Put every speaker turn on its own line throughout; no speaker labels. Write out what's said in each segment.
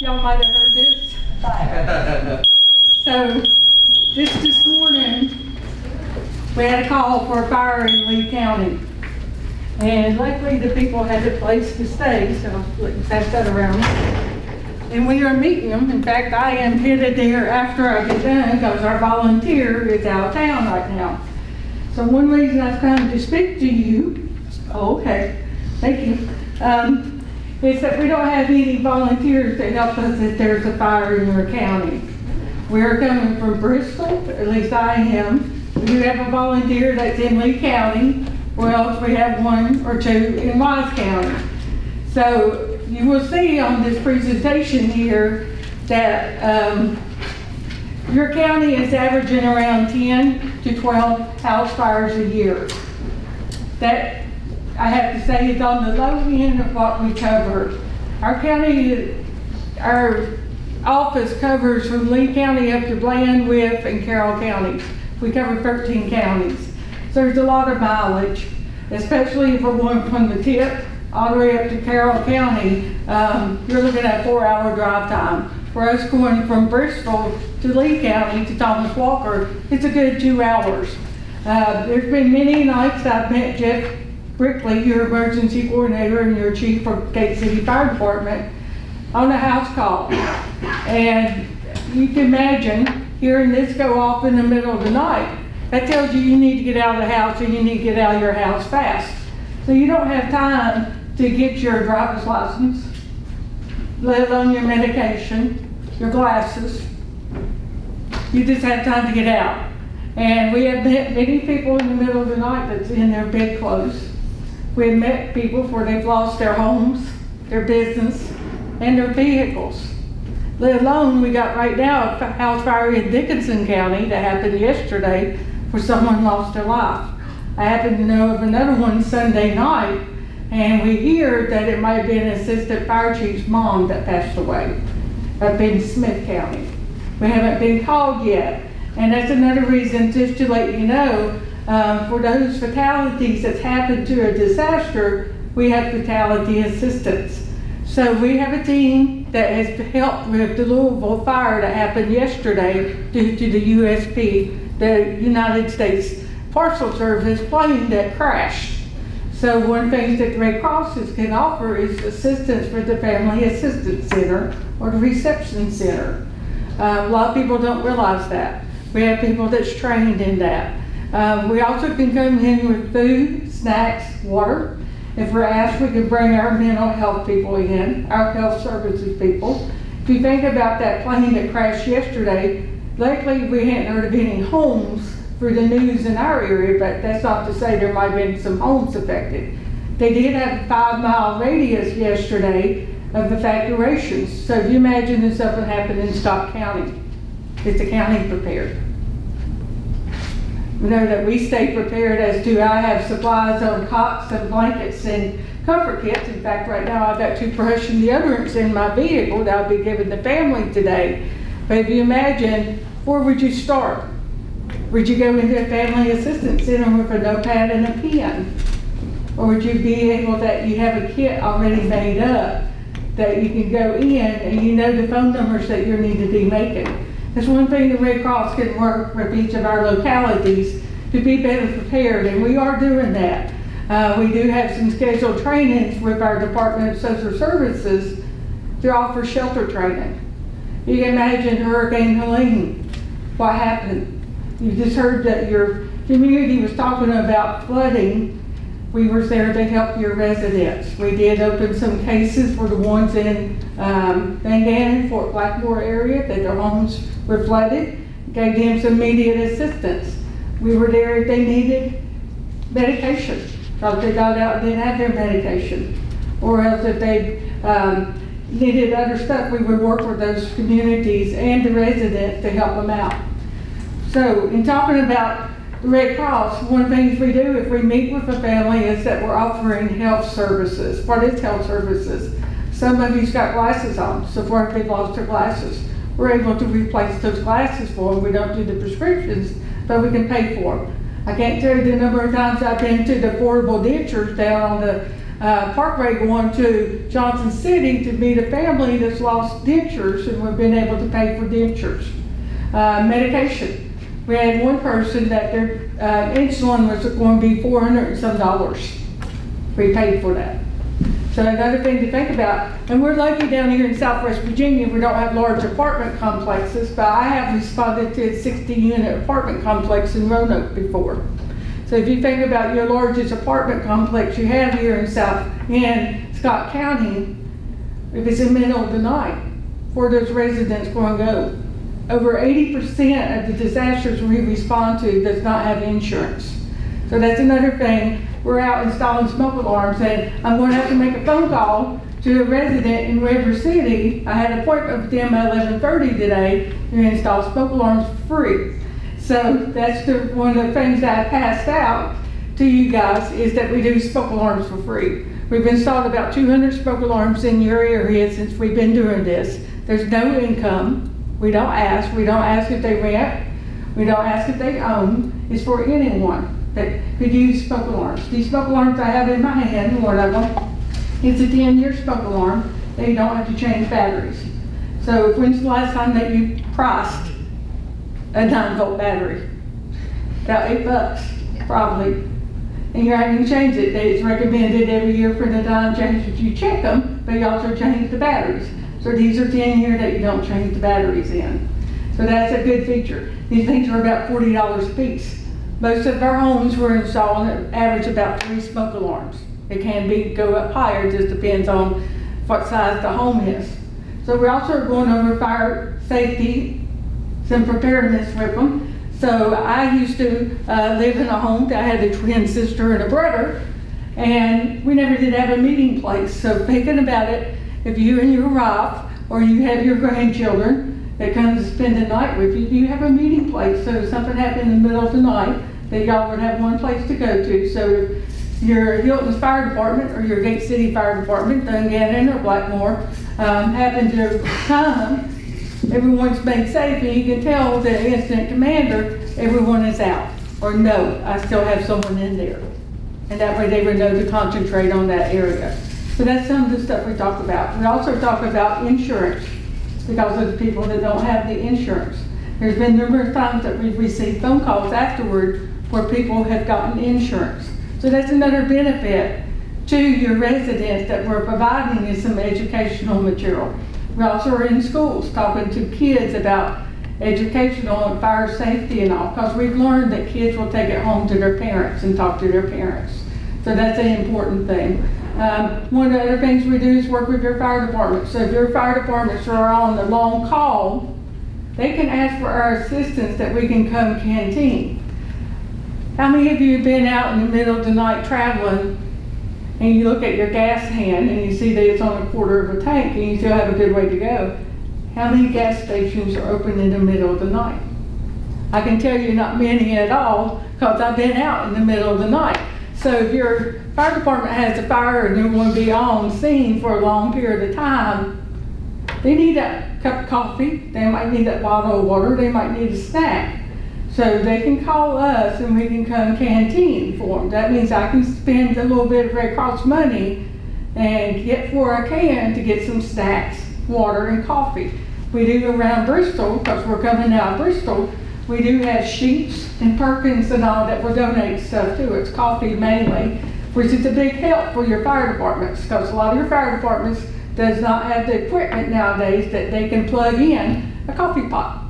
Y'all might have heard this. So, this morning, we had a call for a fire in Lee County. And luckily the people had a place to stay, so let's pass that around. And we are meeting them. In fact, I am headed there after I get done because our volunteer is out of town right now. So one reason I've come to speak to you, thank you, is that we don't have any volunteers to help us if there's a fire in your county. We're coming from Bristol, at least I am. We do have a volunteer that's in Lee County, or else we have one or two in Wise County. So you will see on this presentation here that your county is averaging around 10 to 12 house fires a year. That, I have to say, is on the low end of what we cover. Our county, our office covers from Lee County up to Bland, Wythe, and Carroll counties. We cover 13 counties. So there's a lot of mileage, especially if we're going from the tip all the way up to Carroll County. You're looking at a 4-hour drive time. For us going from Bristol to Lee County to Thomas Walker, it's a good 2 hours. There's been many nights I've met Jeff Brickley, your emergency coordinator and your chief for Gate City Fire Department, on a house call. And you can imagine hearing this go off in the middle of the night. That tells you you need to get out of the house and you need to get out of your house fast. So you don't have time to get your driver's license, let alone your medication, your glasses. You just have time to get out. And we have met many people in the middle of the night that's in their bedclothes. We have met people where they've lost their homes, their business, and their vehicles. Let alone, we got right now a house fire in Dickinson County that happened yesterday where someone lost their life. I happen to know of another one Sunday night, and we hear that it might have been an assistant fire chief's mom that passed away up in Smith County. We haven't been called yet, and that's another reason just to let you know, for those fatalities that's happened to a disaster, we have fatality assistance. So we have a team that has helped with the Louisville fire that happened yesterday due to the USP, the United States Parcel Service plane that crashed. So one thing that the Red Crosses can offer is assistance for the Family Assistance Center or the Reception Center. A lot of people don't realize that. We have people that's trained in that. We also can come in with food, snacks, water. If we're asked, we can bring our mental health people in, our health services people. If you think about that plane that crashed yesterday, luckily we hadn't heard of any homes for the news in our area, but that's not to say there might have been some homes affected. They did have a 5-mile radius yesterday of evacuations. So if you imagine if something happened in Scott County, is the county prepared? We know that we stay prepared as to I have supplies on cots and blankets and comfort kits. In fact, right now I've got toothbrush and deodorants in my vehicle that I'll be giving the family today. But if you imagine, where would you start? Would you go into a family assistance center with a notepad and a pen? Or would you be able that you have a kit already made up that you can go in and you know the phone numbers that you need to be making? That's one thing the Red Cross can work with each of our localities to be better prepared, and we are doing that. We do have some scheduled trainings with our Department of Social Services to offer shelter training. You can imagine Hurricane Helene, what happened. You just heard that your community was talking about flooding. We were there to help your residents. We did open some cases for the ones in Van Gannon, Fort Blackmore area that their homes were flooded, gave them some immediate assistance. We were there if they needed medication, because they got out and didn't have their medication. Or else if they needed other stuff, we would work with those communities and the residents to help them out. So in talking about the Red Cross, one of the things we do if we meet with a family is that we're offering health services. What is health services? Some of you's got glasses on, so far if they've lost their glasses, we're able to replace those glasses for them. We don't do the prescriptions, but we can pay for them. I can't tell you the number of times I've been to the portable dentures down on the Parkway going to Johnson City to meet a family that's lost dentures, and we've been able to pay for dentures. Medication. We had one person that their insulin was going to be $400 and some. We paid for that. So another thing to think about, and we're lucky down here in Southwest Virginia, we don't have large apartment complexes, but I have responded to a 60-unit apartment complex in Roanoke before. So if you think about your largest apartment complex you have here in Scott County, if it's in the middle of the night, where those residents going to go? Over 80% of the disasters we respond to does not have insurance. So that's another thing. We're out installing smoke alarms, and I'm going to have to make a phone call to a resident in River City. I had an appointment with them at 11:30 today to install smoke alarms for free. So that's one of the things that I passed out to you guys, is that we do smoke alarms for free. We've installed about 200 smoke alarms in your area since we've been doing this. There's no income. We don't ask. We don't ask if they rent. We don't ask if they own. It's for anyone that could use smoke alarms. These smoke alarms I have in my hand, one of them, it's a 10-year smoke alarm. They don't have to change batteries. So when's the last time that you priced a 9-volt battery? About $8, probably. And you're having to change it. It's recommended every year for the time changes. You check them, but you also change the batteries. So these are 10-year that you don't change the batteries in. So that's a good feature. These things are about $40 a piece. Most of our homes we're installing average about 3 smoke alarms. It can go up higher, it just depends on what size the home is. So we're also going over fire safety, some preparedness with them. So I used to live in a home that had a twin sister and a brother, and we never did have a meeting place. So thinking about it, if you and your wife, or you have your grandchildren that come to spend the night with you, you have a meeting place. So if something happened in the middle of the night, that y'all would have one place to go to. So if your Hilton's Fire Department or your Gate City Fire Department, Dungannon or Blackmore, happen to come, everyone's made safe, and you can tell the incident commander, everyone is out. Or no, I still have someone in there. And that way they would know to concentrate on that area. So that's some of the stuff we talk about. We also talk about insurance, because of the people that don't have the insurance. There's been numerous times that we've received phone calls afterward where people have gotten insurance. So that's another benefit to your residents, that we're providing is some educational material. We also are in schools talking to kids about educational and fire safety and all, because we've learned that kids will take it home to their parents and talk to their parents. So that's an important thing. One of the other things we do is work with your fire department. So if your fire departments are on the long call, they can ask for our assistance that we can come canteen. How many of you have been out in the middle of the night traveling, and you look at your gas hand and you see that it's on a quarter of a tank and you still have a good way to go? How many gas stations are open in the middle of the night? I can tell you not many at all, because I've been out in the middle of the night. So if your fire department has a fire and they want to be on scene for a long period of time, they need a cup of coffee, they might need a bottle of water, they might need a snack. So they can call us and we can come canteen for them. That means I can spend a little bit of Red Cross money and get for I can to get some snacks, water, and coffee. We do around Bristol, because we're coming out of Bristol, we do have Sheets and Perkins and all that we'll donate stuff to. It's coffee mainly, which is a big help for your fire departments, because a lot of your fire departments does not have the equipment nowadays that they can plug in a coffee pot.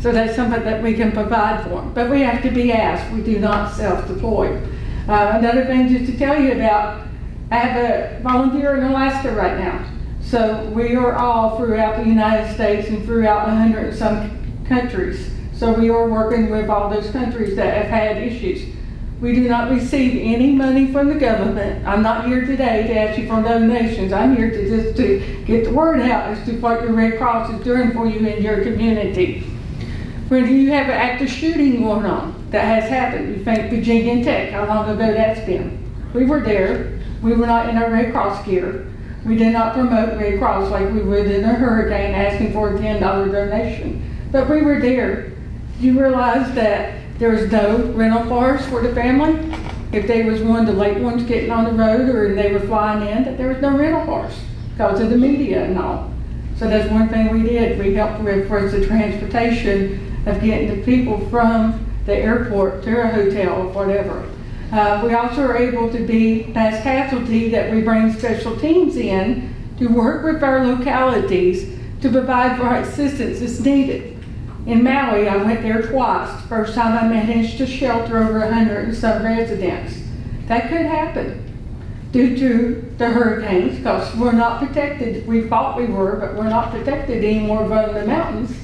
So that's something that we can provide for them. But we have to be asked. We do not self-deploy. Another thing just to tell you about, I have a volunteer in Alaska right now. So we are all throughout the United States and throughout 100 and some countries. So we are working with all those countries that have had issues. We do not receive any money from the government. I'm not here today to ask you for donations. I'm here to just to get the word out as to what your Red Cross is doing for you in your community. When you have an active shooting going on, that has happened. You think Virginia Tech, how long ago that's been? We were there. We were not in our Red Cross gear. We did not promote Red Cross like we would in a hurricane asking for a $10 donation. But we were there. You realize that there's no rental cars for the family? if they was one of the late ones getting on the road or they were flying in, that there was no rental cars because of the media and all. So that's one thing we did. We helped with was the transportation of getting the people from the airport to a hotel or whatever. We also are able to be mass casualty, that we bring special teams in to work with our localities to provide for assistance as needed. In Maui, I went there twice. First time I managed to shelter over 100 and some residents. That could happen due to the hurricanes, because we're not protected. We thought we were, but we're not protected anymore above the mountains.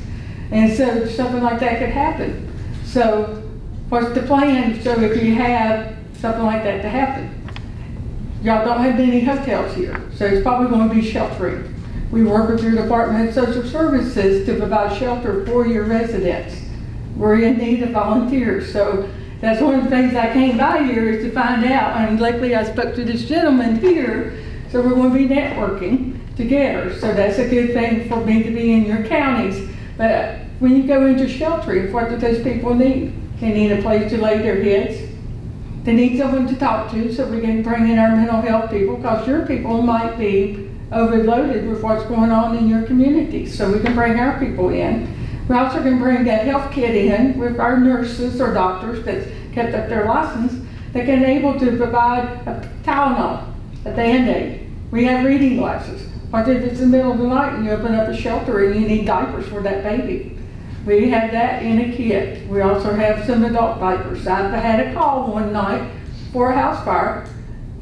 And so something like that could happen. So what's the plan? So if you have something like that to happen, y'all don't have many hotels here, so it's probably going to be sheltering. We work with your Department of Social Services to provide shelter for your residents. We're in need of volunteers, so that's one of the things I came by here is to find out, and luckily I spoke to this gentleman here, so we're going to be networking together. So that's a good thing for me to be in your counties. But when you go into sheltering, what do those people need? They need a place to lay their heads. They need someone to talk to, so we can bring in our mental health people, because your people might be overloaded with what's going on in your community. So we can bring our people in. We also can bring that health kit in with our nurses or doctors that kept up their license that can able to provide a Tylenol, a Band-Aid. We have reading glasses. What if it's the middle of the night and you open up a shelter and you need diapers for that baby? We have that in a kit. We also have some adult diapers. I had a call one night for a house fire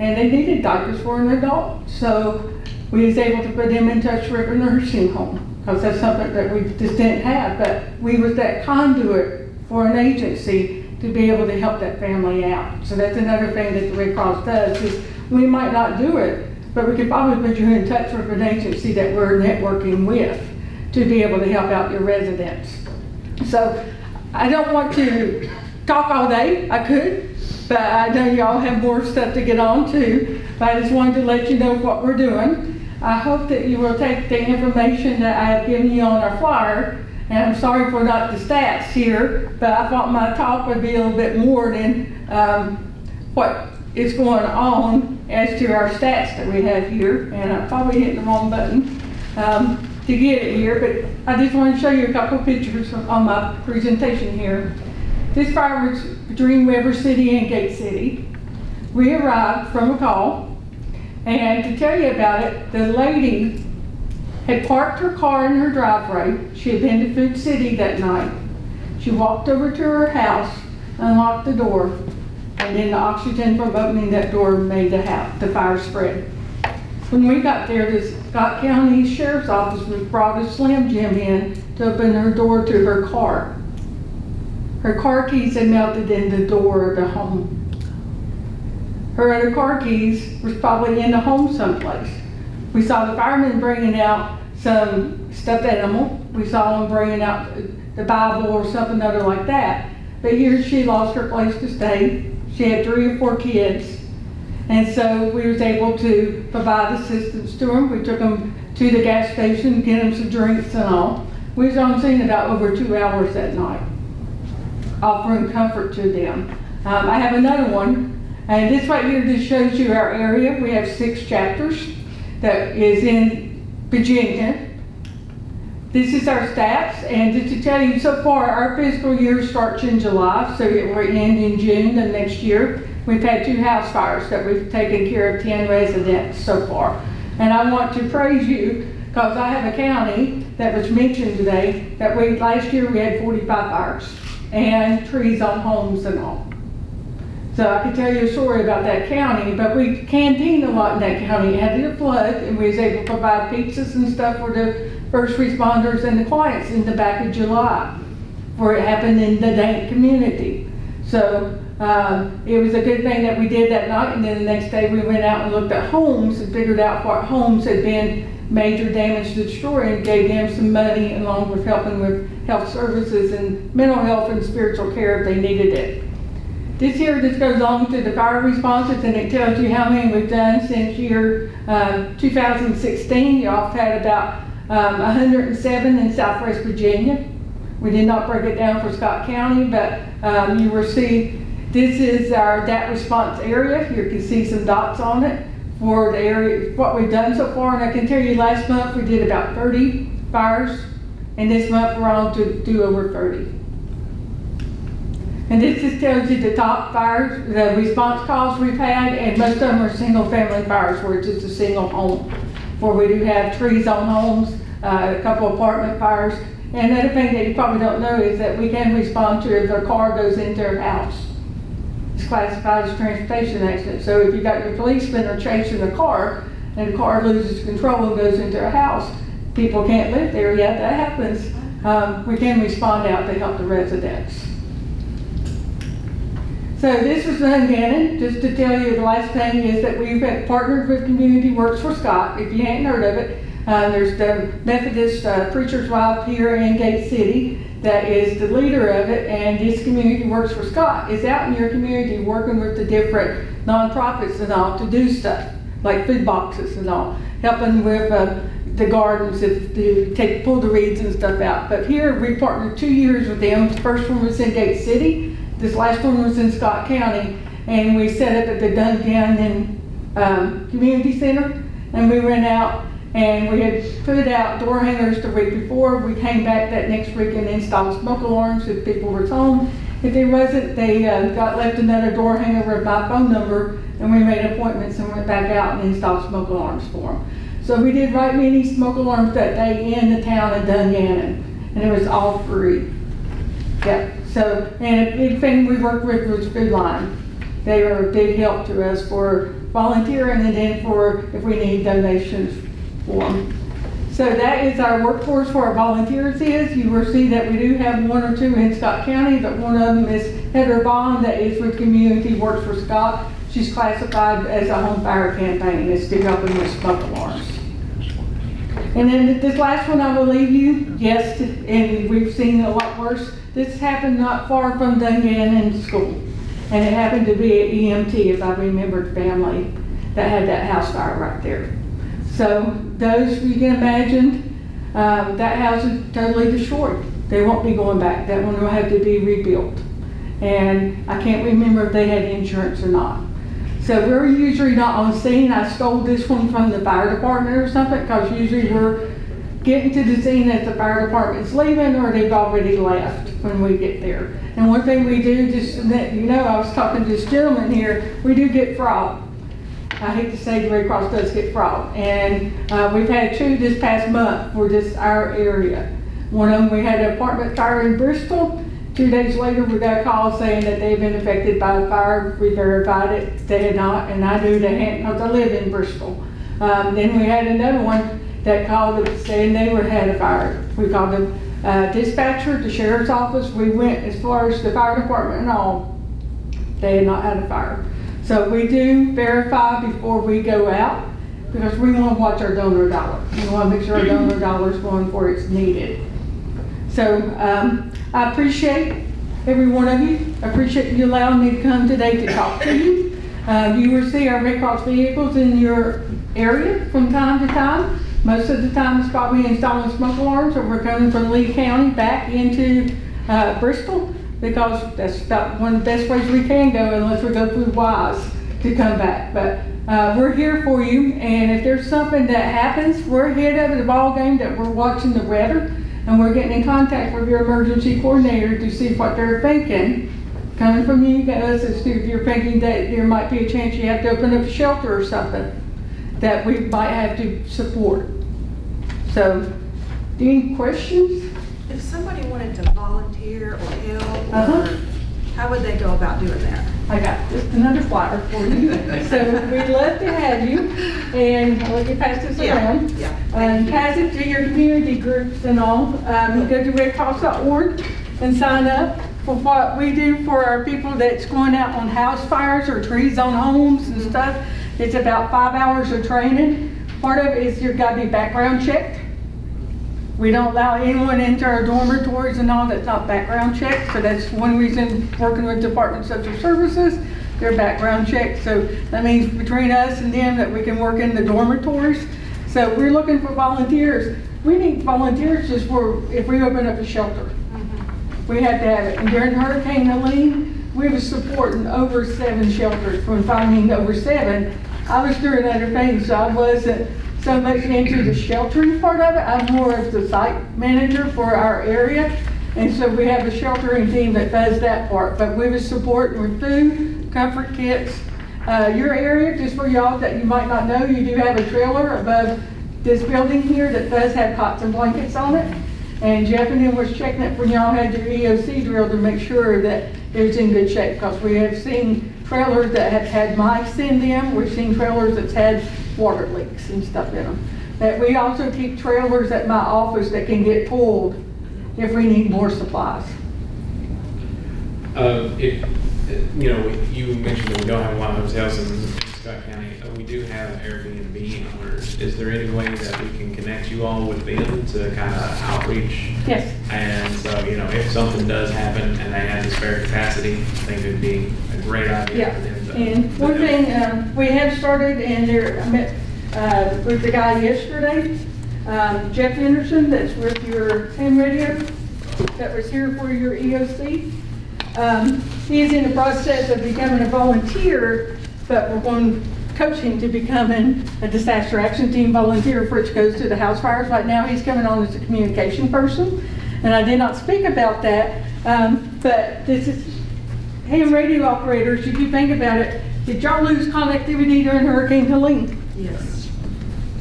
and they needed diapers for an adult. So we was able to put them in touch with a nursing home, because that's something that we just didn't have. But we was that conduit for an agency to be able to help that family out. So that's another thing that the Red Cross does, is we might not do it, but we could probably put you in touch with an agency that we're networking with to be able to help out your residents. So I don't want to talk all day. I could, but I know y'all have more stuff to get on to. But I just wanted to let you know what we're doing. I hope that you will take the information that I have given you on our flyer, and I'm sorry for not the stats here, but I thought my talk would be a little bit more than what is going on as to our stats that we have here, and I'm probably hitting the wrong button to get it here, but I just want to show you a couple pictures on my presentation here. This fire was between Weber City and Gate City. We arrived from a call. And to tell you about it, the lady had parked her car in her driveway. She had been to Food City that night. She walked over to her house, unlocked the door, and then the oxygen from opening that door made the fire spread. When we got there, the Scott County Sheriff's Office brought a Slim Jim in to open her door to her car. Her car keys had melted in the door of the home. Her other car keys was probably in the home someplace. We saw the firemen bringing out some stuffed animal. We saw them bringing out the Bible or something other like that. But here she lost her place to stay. She had 3 or 4 kids. And so we was able to provide assistance to them. We took them to the gas station, get them some drinks and all. We was on scene about over 2 hours that night, offering comfort to them. I have another one. And this right here just shows you our area. We have 6 chapters that is in Virginia. This is our stats, and just to tell you, so far our fiscal year starts in July, so it will end in June of next year. We've had 2 house fires that we've taken care of 10 residents so far. And I want to praise you, because I have a county that was mentioned today that last year we had 45 fires and trees on homes and all. So I could tell you a story about that county, but we canteen a lot in that county. It had a flood, and we was able to provide pizzas and stuff for the first responders and the clients in the back of July, where it happened in the Dane community. So it was a good thing that we did that night, and then the next day we went out and looked at homes and figured out what homes had been major damage destroyed, and gave them some money along with helping with health services and mental health and spiritual care if they needed it. This here just goes on to the fire responses, and it tells you how many we've done since year 2016. Y'all have had about 107 in Southwest Virginia. We did not break it down for Scott County, but you will see This is our DAT response area. You can see some dots on it for the area, what we've done so far. And I can tell you last month we did about 30 fires, and this month we're on to do over 30. And this just tells you the top fires, the response calls we've had, and most of them are single family fires where it's just a single home. Where we do have trees on homes, a couple apartment fires. And another thing that you probably don't know is that we can respond to if a car goes into a house. It's classified as transportation accident. So if you got your policemen are chasing a car and the car loses control and goes into a house, people can't live there. Yeah, that happens. We can respond out to help the residents. So this was Dungannon. Just to tell you, the last thing is that we've partnered with Community Works for Scott. If you ain't heard of it, there's the Methodist preacher's wife here in Gate City that is the leader of it, and this Community Works for Scott is out in your community working with the different nonprofits and all to do stuff like food boxes and all, helping with the gardens to pull the weeds and stuff out. But here we partnered 2 years with them. The first one was in Gate City. This last one was in Scott County, and we set up at the Dungannon Community Center, and we went out and we had put out door hangers the week before. We came back that next week and installed smoke alarms if people were home. If they wasn't, they got left another door hanger with my phone number, and we made appointments and went back out and installed smoke alarms for them. So we did right many smoke alarms that day in the town of Dungannon, and it was all free. Yep. So, and a big thing we worked with was Food Line. They were a big help to us for volunteering and then for if we need donations for them. So that is our workforce for our volunteers is. You will see that we do have 1 or 2 in Scott County, but one of them is Heather Bond that is with Community Works for Scott. She's classified as a home fire campaign. It's to helping with smoke alarms. And then this last one I will leave you, yes, and we've seen a lot worse. This happened not far from Dungannon School, and it happened to be an EMT, if I remembered, family that had that house fire right there. So those, you can imagine, that house is totally destroyed. They won't be going back. That one will have to be rebuilt. And I can't remember if they had insurance or not. So we're usually not on scene. I stole this one from the fire department or something, because usually we're getting to the scene as the fire department's leaving or they've already left when we get there. And one thing we do, just so that you know, I was talking to this gentleman here, we do get fraud. I hate to say the Red Cross does get fraud. And we've had 2 this past month for just our area. One of them, we had an apartment fire in Bristol. 2 days later, we got a call saying that they've been affected by the fire. We verified it, they had not, and I knew they hadn't because I live in Bristol. Then we had another one that called us saying they had a fire. We called the dispatcher, the sheriff's office. We went as far as the fire department and all. They had not had a fire. So we do verify before we go out because we want to watch our donor dollar. We want to make sure our donor dollar is going where it's needed. So I appreciate every one of you. I appreciate you allowing me to come today to talk to you. You will see our Red Cross vehicles in your area from time to time. Most of the time it's probably installing smoke alarms, or we're coming from Lee County back into Bristol, because that's about one of the best ways we can go unless we go through Wise to come back. But we're here for you, and if there's something that happens, we're ahead of the ball game, that we're watching the weather, and we're getting in contact with your emergency coordinator to see what they're thinking. Coming from you guys, as to if you're thinking that there might be a chance you have to open up a shelter or something that we might have to support. So, any questions?
If somebody wanted to volunteer or help, or how would they go about doing that?
I got just another flyer for you. So we'd love to have you, and I'll let you pass this around. Pass it to your community groups and all. Go to redcross.org and sign up for what we do for our people that's going out on house fires or trees on homes and stuff. It's about 5 hours of training. Part of it is you've got to be background checked. We don't allow anyone into our dormitories and all that's not background checked. So that's one reason working with Department of Social Services, they're background checked. So that means between us and them that we can work in the dormitories. So we're looking for volunteers. We need volunteers just for if we open up a shelter. We have to have it. And during Hurricane Helene, we were supporting over 7 shelters. When I mean over 7, I was doing other things, so I wasn't so much into the sheltering part of it. I'm more of the site manager for our area. And so we have a sheltering team that does that part. But we were supporting with food, comfort kits. Your area, just for y'all that you might not know, you do have a trailer above this building here that does have cots and blankets on it. And Jeff and him was checking it when y'all had your EOC drill to make sure that it was in good shape, because we have seen trailers that have had mice in them. We've seen trailers that's had water leaks and stuff in them. That we also keep trailers at my office that can get pulled if we need more supplies.
You know, you mentioned that we don't have a lot of hotels in Scott County. We do have Airbnb owners. Is there any way that we can connect you all with them to kind of outreach?
Yes.
And so, you know, if something does happen and they have the spare capacity, I think it would be a great idea for them to.
And one thing we have started, and there, I met with the guy yesterday, Jeff Henderson, that's with your ham radio, that was here for your EOC. He is in the process of becoming a volunteer, but we're going to coach him to becoming a disaster action team volunteer, which goes to the house fires. Right now he's coming on as a communication person, and I did not speak about that, but this is ham radio operators. If you think about it, did y'all lose connectivity during Hurricane Helene?
Yes.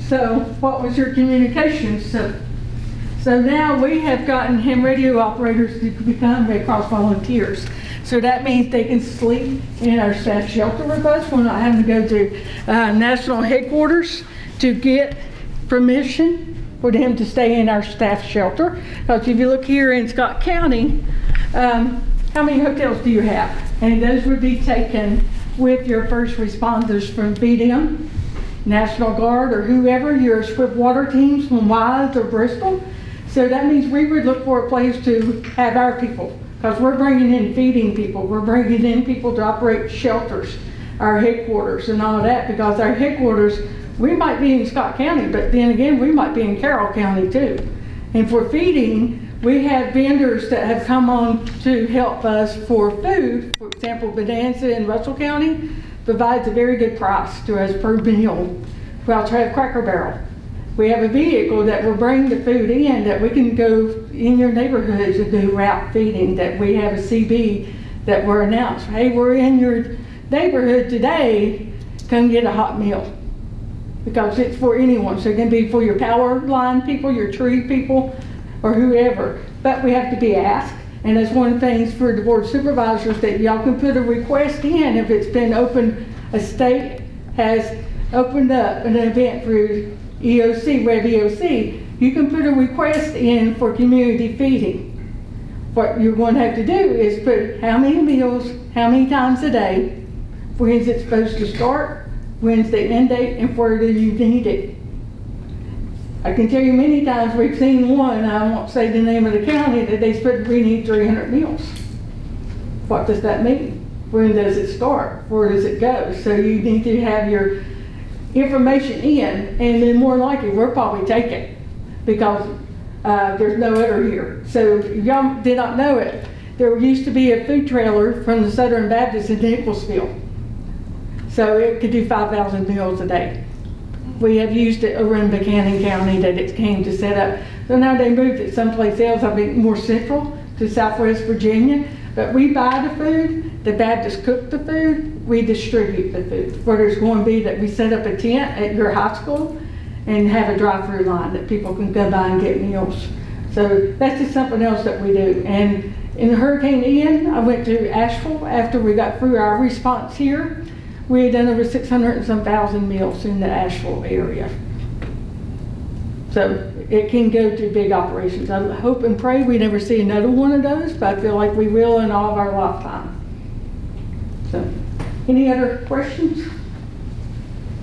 So what was your communication? So now we have gotten ham radio operators to become Red Cross volunteers. So that means they can sleep in our staff shelter with us. We're not having to go to national headquarters to get permission for them to stay in our staff shelter. Because if you look here in Scott County, how many hotels do you have? And those would be taken with your first responders from BDM, National Guard, or whoever, your swift water teams from Wise or Bristol. So that means we would look for a place to have our people, because we're bringing in feeding people. We're bringing in people to operate shelters, our headquarters and all that, because our headquarters, we might be in Scott County, but then again, we might be in Carroll County too. And for feeding, we have vendors that have come on to help us for food. For example, Bonanza in Russell County provides a very good price to us per meal. We also have Cracker Barrel. We have a vehicle that will bring the food in, that we can go in your neighborhoods and do route feeding, that we have a CB that we're announced. Hey, we're in your neighborhood today, come get a hot meal. Because it's for anyone. So it can be for your power line people, your tree people, or whoever. But we have to be asked. And that's one of the things for the board of supervisors, that y'all can put a request in if it's been open. A state has opened up an event through EOC, Web EOC, you can put a request in for community feeding. What you're going to have to do is put how many meals, how many times a day, when's it supposed to start, when's the end date, and where do you need it. I can tell you many times we've seen one, I won't say the name of the county, that they said we need 300 meals. What does that mean? When does it start? Where does it go? So you need to have your information in, and then more likely we'll probably take it, because there's no other here. So if y'all did not know it, there used to be a food trailer from the Southern Baptist in Nicholsville. So it could do 5,000 meals a day. We have used it over in Buchanan County that it came to set up. So now they moved it someplace else, I think more central to Southwest Virginia. But we buy the food, the Baptists cook the food, we distribute the food. Where there's going to be that we set up a tent at your high school and have a drive-through line that people can go by and get meals. So that's just something else that we do. And in Hurricane Ian, I went to Asheville after we got through our response here. We had done over 600 and some thousand meals in the Asheville area. So it can go to big operations. I hope and pray we never see another one of those, but I feel like we will in all of our lifetime. So, any other questions?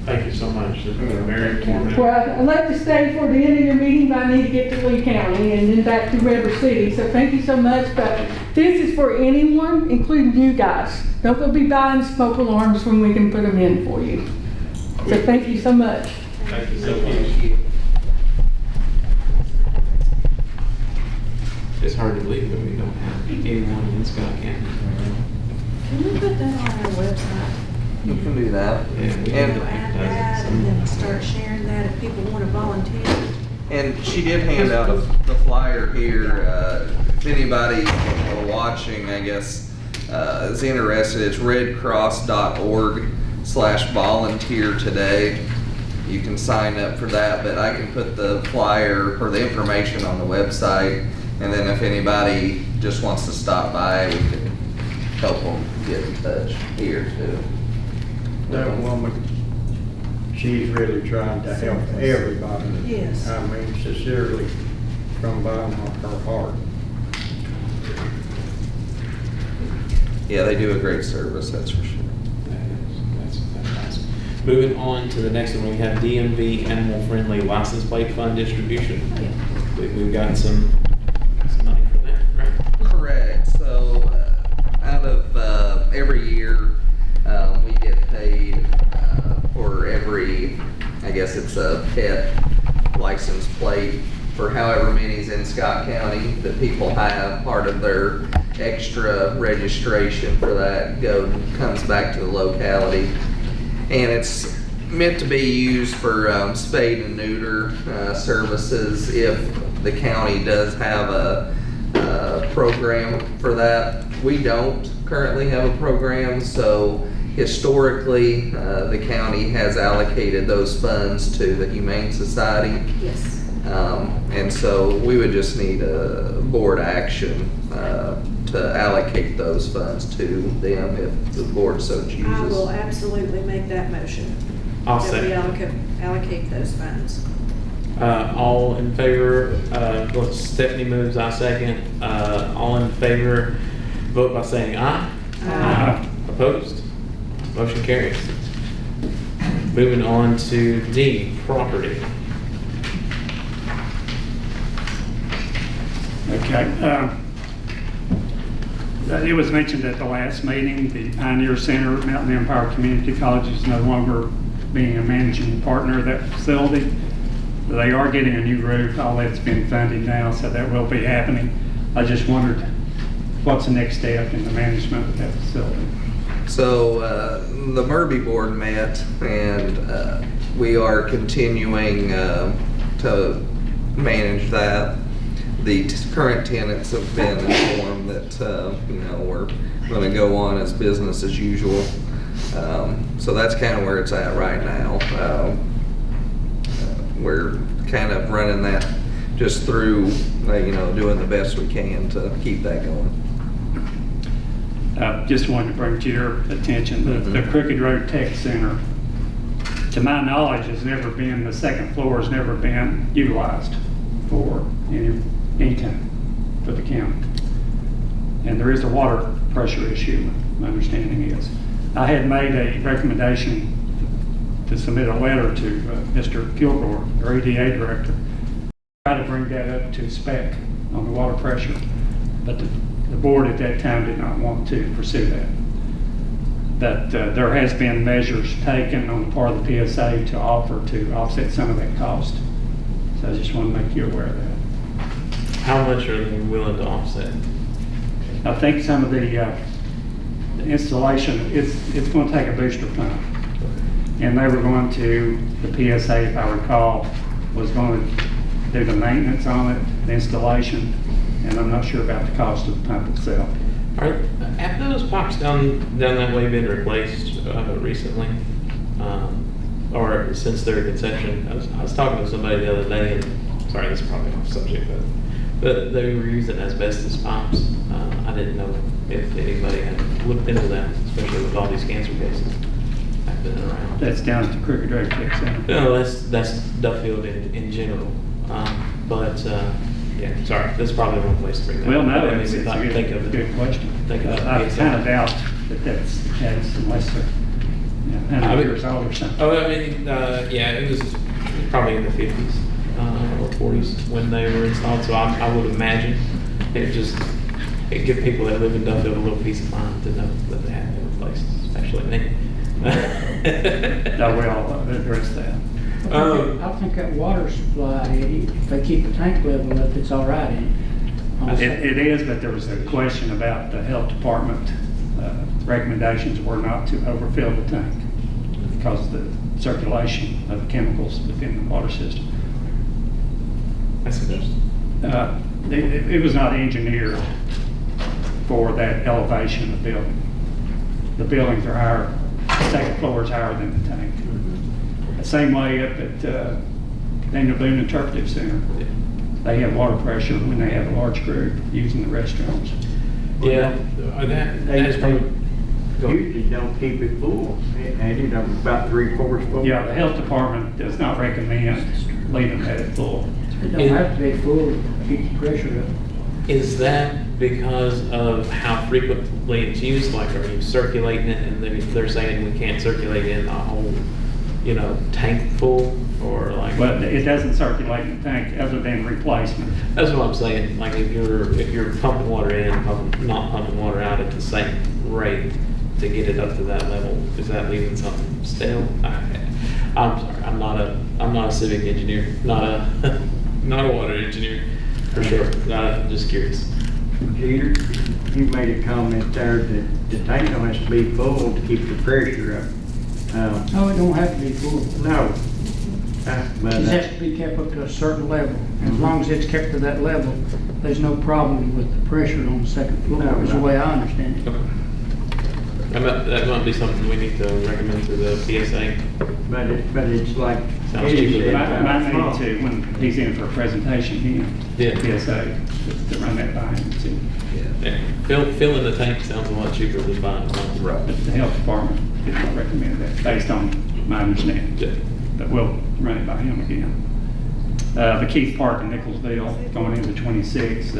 Thank you so much. Very informative.
Well, I'd like to stay for the end of your meeting, but I need to get to Lee County and then back to River City. So thank you so much. But this is for anyone, including you guys. Don't go be buying smoke alarms when we can put them in for you. So thank you so much.
Thank you so much. It's hard to believe that we don't have anyone in Scott County.
Can we put that on our website?
You can do that.
Yeah, we
You know,
can
And,
add that and then start sharing that if people want to volunteer.
and she did hand out the flyer here. If anybody watching, I guess, is interested, it's redcross.org/volunteer today. You can sign up for that, but I can put the flyer or the information on the website. And then if anybody just wants to stop by, we can help them get in touch here too.
That woman, she's really trying to help everybody.
Yes.
I mean, sincerely, from the bottom of her heart.
Yeah, they do a great service, that's for sure.
That's fantastic. Moving on to the next one, we have DMV Animal Friendly License Plate Fund Distribution. We've got some money for that, right?
Correct. So out of every year, we get paid for every, I guess it's a pet license plate for however many's in Scott County that people have. Part of their extra registration for that comes back to the locality. And it's meant to be used for spade and neuter services if the county does have a program for that. We don't currently have a program, so historically the county has allocated those funds to the Humane Society.
Yes.
And so we would just need a board action to allocate those funds to them if the board so chooses.
I will absolutely make that motion.
I'll
That we
second.
allocate those funds.
All in favor, well, Stephanie moves, I second. All in favor, vote by saying aye.
Aye.
Opposed? Motion carries. Moving on to D, property.
Okay. It was mentioned at the last meeting, the Pioneer Center at Mountain Empire Community College is no longer being a managing partner of that facility. They are getting a new roof, all that's been funded now, so that will be happening. I just wondered, what's the next step in the management of that facility?
So the Murby board met and we are continuing to manage that. The current tenants have been informed that we're going to go on as business as usual. So that's kind of where it's at right now. We're kind of running that just through, doing the best we can to keep that going.
Just wanted to bring to your attention the Crooked Road Tech Center. To my knowledge, the second floor has never been utilized for anything for the county. And there is a water pressure issue, my understanding is. I had made a recommendation to submit a letter to Mr. Kilgore, our EDA director, try to bring that up to spec on the water pressure. But the board at that time did not want to pursue that. But there has been measures taken on the part of the PSA to offset some of that cost. So I just want to make you aware of that.
How much are they willing to offset?
I think some of the installation, it's going to take a booster pump. And they were going to, the PSA, if I recall, was going to do the maintenance on it, the installation, and I'm not sure about the cost of the pump itself.
Have those pipes down that way been replaced recently? Or since their conception? I was talking to somebody the other day, and sorry, this is probably off subject, but they were using asbestos pipes. I didn't know if anybody had looked into that, especially with all these cancer cases I've been around.
That's down at the Crooked Road Tech Center.
No, that's Duffield in general. Yeah, sorry, that's probably the wrong place to bring that
Well,
up.
no,
But I mean,
it's
we
a
thought- think of it.
good question.
Think of it.
I kind of doubt that that's the case unless they're 100 years old or something.
Oh, I mean, yeah, it was probably in the 50s or 40s when they were installed. So I would imagine it give people that live in Duffield a little peace of mind to know that they have been replaced, especially me.
I will address that.
I think that water supply, if they keep the tank level up, it's all right.
It is, but there was a question about the health department recommendations were not to overfill the tank because of the circulation of the chemicals within the water system.
I suppose.
It was not engineered for that elevation of the building. The buildings are higher, the second floor is higher than the tank. The same way up at Daniel Boone Interpretive Center. They have water pressure when they have a large group using the restrooms.
Yeah, that's probably. Go ahead.
Usually don't keep it full, and it about 3/4 full.
Yeah, the health department does not recommend leaving that at full.
It don't have to be full to keep the pressure up.
Is that because of how frequently it's used? Like, are you circulating it and they're saying we can't circulate in a whole, tank full, or like?
But it doesn't circulate in the tank other than replacement.
That's what I'm saying. Like, if you're pumping water in, not pumping water out at the same rate to get it up to that level, is that leaving something stale? I'm sorry, I'm not a civic engineer, not a water engineer, for sure. Just curious.
Jeter, you made a comment there that the tank don't have to be full to keep the pressure up.
No, it don't have to be full.
No.
It has to be kept up to a certain level. As long as it's kept to that level, there's no problem with the pressure on the second floor,
No,
is the
no.
way I understand it.
Okay. That might be something we need to recommend to the PSA.
But it's like
Sounds
Eddie
cheaper.
said,
Might need to, when he's in for a presentation here,
Yeah.
PSA, to run that by him and see.
Yeah. Filling the tank sounds a lot cheaper than buying one.
Right.
But the health department did not recommend that, based on my understanding.
Yeah.
But we'll run it by him again. The Keith Park in Nicholsville, going into 26,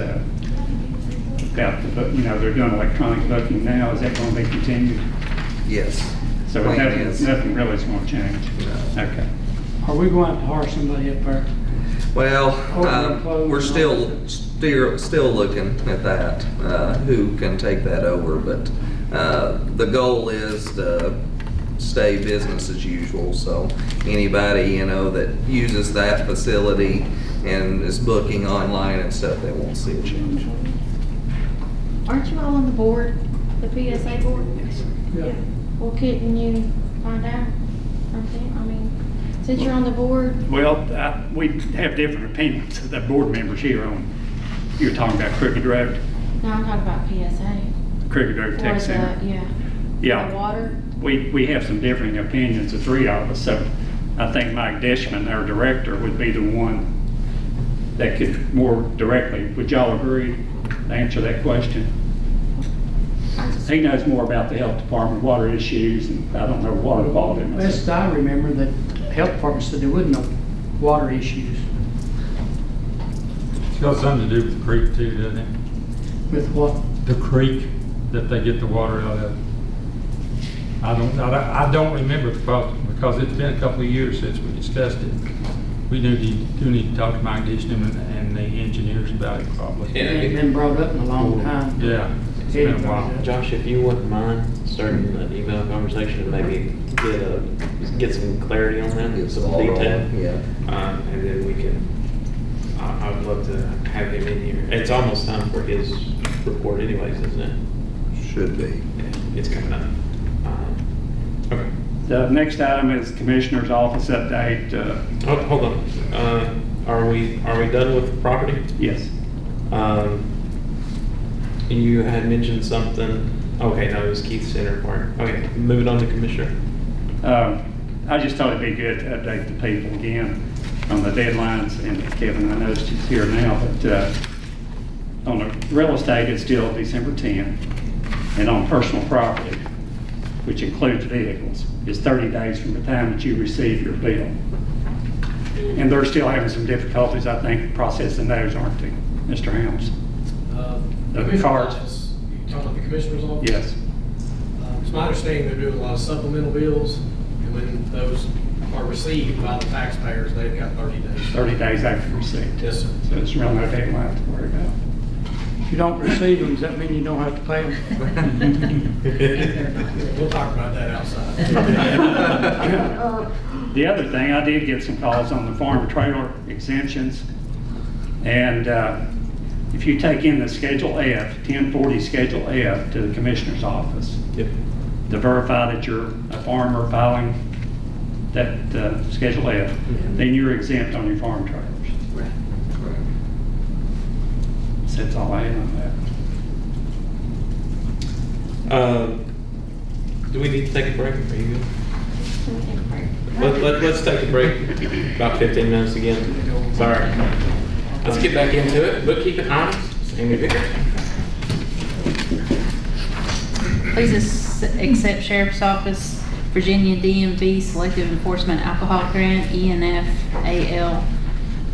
about the book, they're doing electronic booking now. Is that going to be continued?
Yes.
So
Plan
nothing,
is-
nothing really is going to change?
No.
Okay.
Are we going to have to hire somebody up there?
Well,
Or
we're
clothes
still looking at that, who can take that over, but the goal is to stay business as usual, so anybody, that uses that facility and is booking online and stuff, they won't see a change.
Aren't you all on the board, the PSA board?
Yeah.
Well, couldn't you find out something? I mean, since you're on the board,
Well, we have different opinions, the board members here on, you're talking about Crooked Road,
no, I'm talking about PSA.
Crooked Road
For
Tech
the,
Center.
yeah.
Yeah.
The water?
We have some differing opinions, the three of us, so I think Mike Dishman, our director, would be the one that could more directly, would y'all agree, to answer that question? He knows more about the health department, water issues, and I don't know water quality.
Best I remember, the health department said there wasn't no water issues.
It's got something to do with the creek too, doesn't it?
With what?
The creek that they get the water out of. I don't remember because it's been a couple of years since we discussed it. We do need to talk to Mike Dishman and the engineers about it probably.
Yeah.
It ain't been brought up in a long time.
Yeah, it's been a while.
Josh, if you wouldn't mind starting an email conversation and maybe get some clarity on that,
Get
some
some all
detail.
rolling, yeah.
And then we can, I would love to have him in here. It's almost time for his report anyways, isn't it?
Should be.
Yeah, it's coming up. Okay.
The next item is Commissioner's Office update.
Oh, hold on. Are we done with the property?
Yes.
You had mentioned something. Okay, no, it was Keith Center part. Okay, moving on to Commissioner.
I just thought it'd be good to update the people again on the deadlines, and Kevin, I noticed he's here now, but on the real estate, it's still December 10th, and on personal property, which includes vehicles, is 30 days from the time that you receive your bill. And they're still having some difficulties, I think, processing those, aren't they, Mr. Helms? The
Commissioner's
cards.
office, you talking about the commissioner's office?
Yes.
It's my understanding they're doing a lot of supplemental bills, and when those are received by the taxpayers, they've got 30 days.
30 days after receipt.
Yes, sir.
So it's really no deadline to worry about.
If you don't receive them, does that mean you don't have to pay them?
We'll talk about that outside.
The other thing, I did get some calls on the farm trailer exemptions, and if you take in the Schedule F, 1040 Schedule F to the Commissioner's office,
Yep.
to verify that you're a farmer filing that Schedule F, then you're exempt on your farm trailers.
Right.
So that's all I have on that.
Do we need to take a break? Are you good?
Can we take a break?
Let's take a break, about 15 minutes again. Sorry. Let's get back into it. Bookkeeping items, Amy Vicker.
Please accept Sheriff's Office Virginia DMV Selective Enforcement Alcohol Grant, ENF AL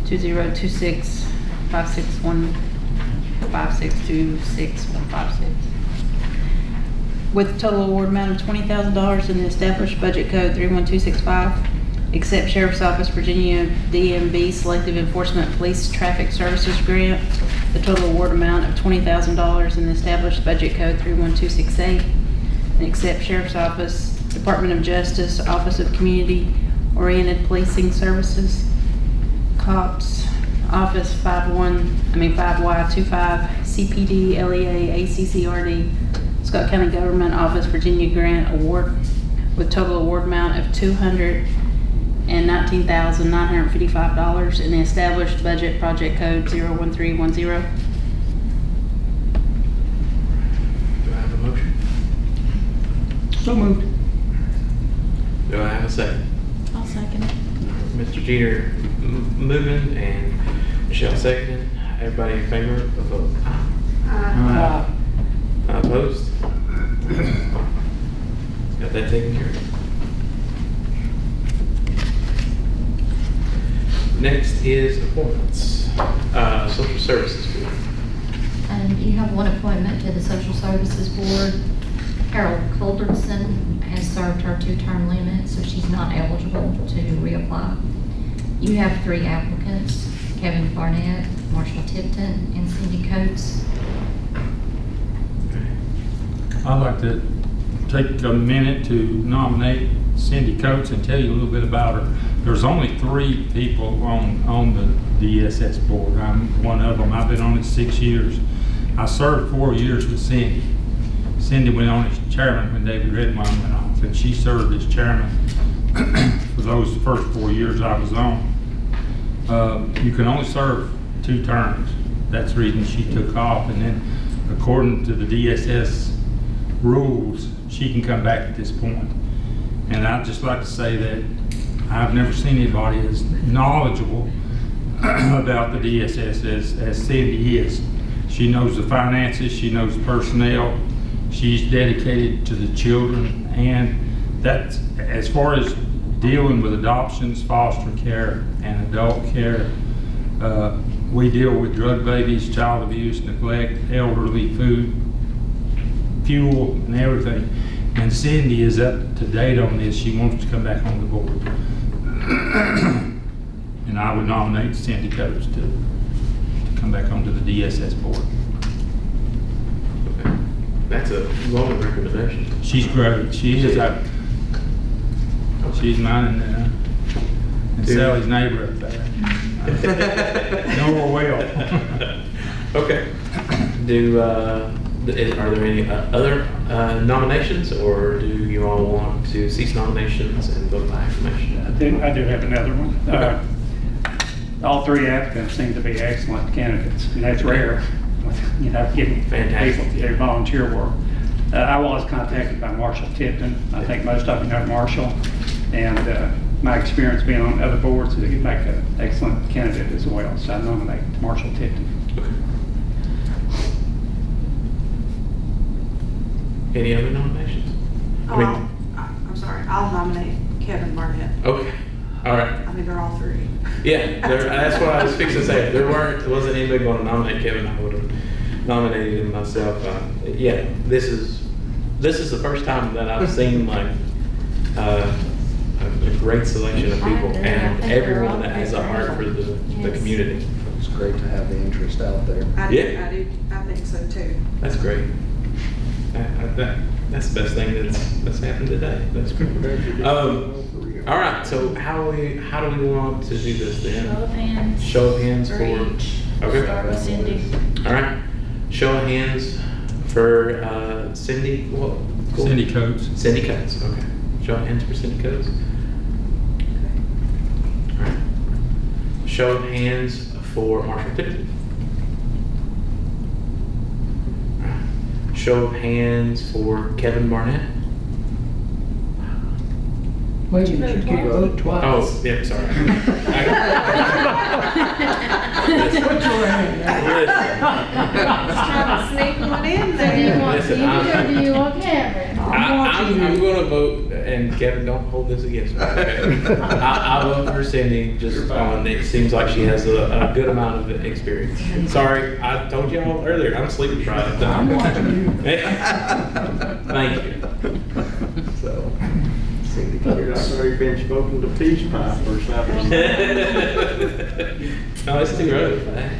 2026 561 5626156. With a total award amount of $20,000 in the established budget code 31265, accept Sheriff's Office Virginia DMV Selective Enforcement Police Traffic Services Grant, the total award amount of $20,000 in the established budget code 31268, and accept Sheriff's Office Department of Justice Office of Community Oriented Policing Services, COPS Office 5Y25 CPD LEA ACCRD Scott County Government Office Virginia Grant Award with total award amount of $219,955 in the established budget project code 01310.
Do I have a motion?
So moved.
Do I have a second?
I'll second it.
Mr. Jeter moving and Michelle seconding. Everybody in favor of the vote? Opposed? Got that taken care of. Next is appointments. Social Services Board.
You have one appointment to the Social Services Board. Harold Culderson has served her 2-term limit, so she's not eligible to reapply. You have 3 applicants, Kevin Barnett, Marshall Tipton, and Cindy Coates.
I'd like to take a minute to nominate Cindy Coates and tell you a little bit about her. There's only 3 people on the DSS board. I'm one of them. I've been on it 6 years. I served 4 years with Cindy. Cindy went on as chairman when David Redmond went off, and she served as chairman for those first 4 years I was on. You can only serve 2 terms. That's the reason she took off, and then according to the DSS rules, she can come back at this point. And I'd just like to say that I've never seen anybody as knowledgeable about the DSS as Cindy is. She knows the finances, she knows personnel, she's dedicated to the children, and that's as far as dealing with adoptions, foster care, and adult care. We deal with drug babies, child abuse, neglect, elderly, food, fuel, and everything. And Cindy is up to date on this. She wants to come back on the board. And I would nominate Cindy Coates to come back onto the DSS board.
Okay. That's a glowing recommendation.
She's great. She is. She's mine and Sally's neighbor up there. Know her well.
Okay. Are there any other nominations, or do you all want to cease nominations and vote by acclamation?
I do have another one.
Okay.
All 3 applicants seem to be excellent candidates, and that's rare, getting
Fantastic.
people to do volunteer work. I was contacted by Marshall Tipton. I think most of you know Marshall, and my experience being on other boards, he could make an excellent candidate as well, so I nominate Marshall Tipton.
Okay. Any other nominations?
I'm sorry, I'll nominate Kevin Barnett.
Okay. All right.
I mean, they're all 3.
Yeah, that's what I was fixing to say. If there wasn't anybody going to nominate Kevin, I would have nominated him myself. Yeah, this is the first time that I've seen like a great selection of people and everyone that has a heart for the community.
It's great to have the interest out there.
I think so too.
That's great. That's the best thing that's happened today. That's great. All All right, so how do we want to do this then?
Show of hands.
Show of hands
For
for,
each.
okay.
Start with Cindy.
All right, show of hands for Cindy, what? Cool.
Cindy Coates.
Cindy Coates, okay. Show of hands for Cindy Coates. All right. Show of hands for Marshall Tipton. All right. Show of hands for Kevin Barnett.
Wait a minute, you can't vote twice.
Oh, yeah, sorry.
Put your hand out.
Trying to sneak one in
Do you
there.
want
Listen,
Cindy or do you want Kevin?
I'm going to vote, and Kevin, don't hold this against me. Okay? I vote for Cindy just on, it seems like she has a good amount of experience. Sorry, I told y'all earlier, I'm sleep deprived.
I'm watching you.
Thank you.
So, Cindy
I've
Coates.
already been spoken to peace pipe or something.
No, it's too early for that.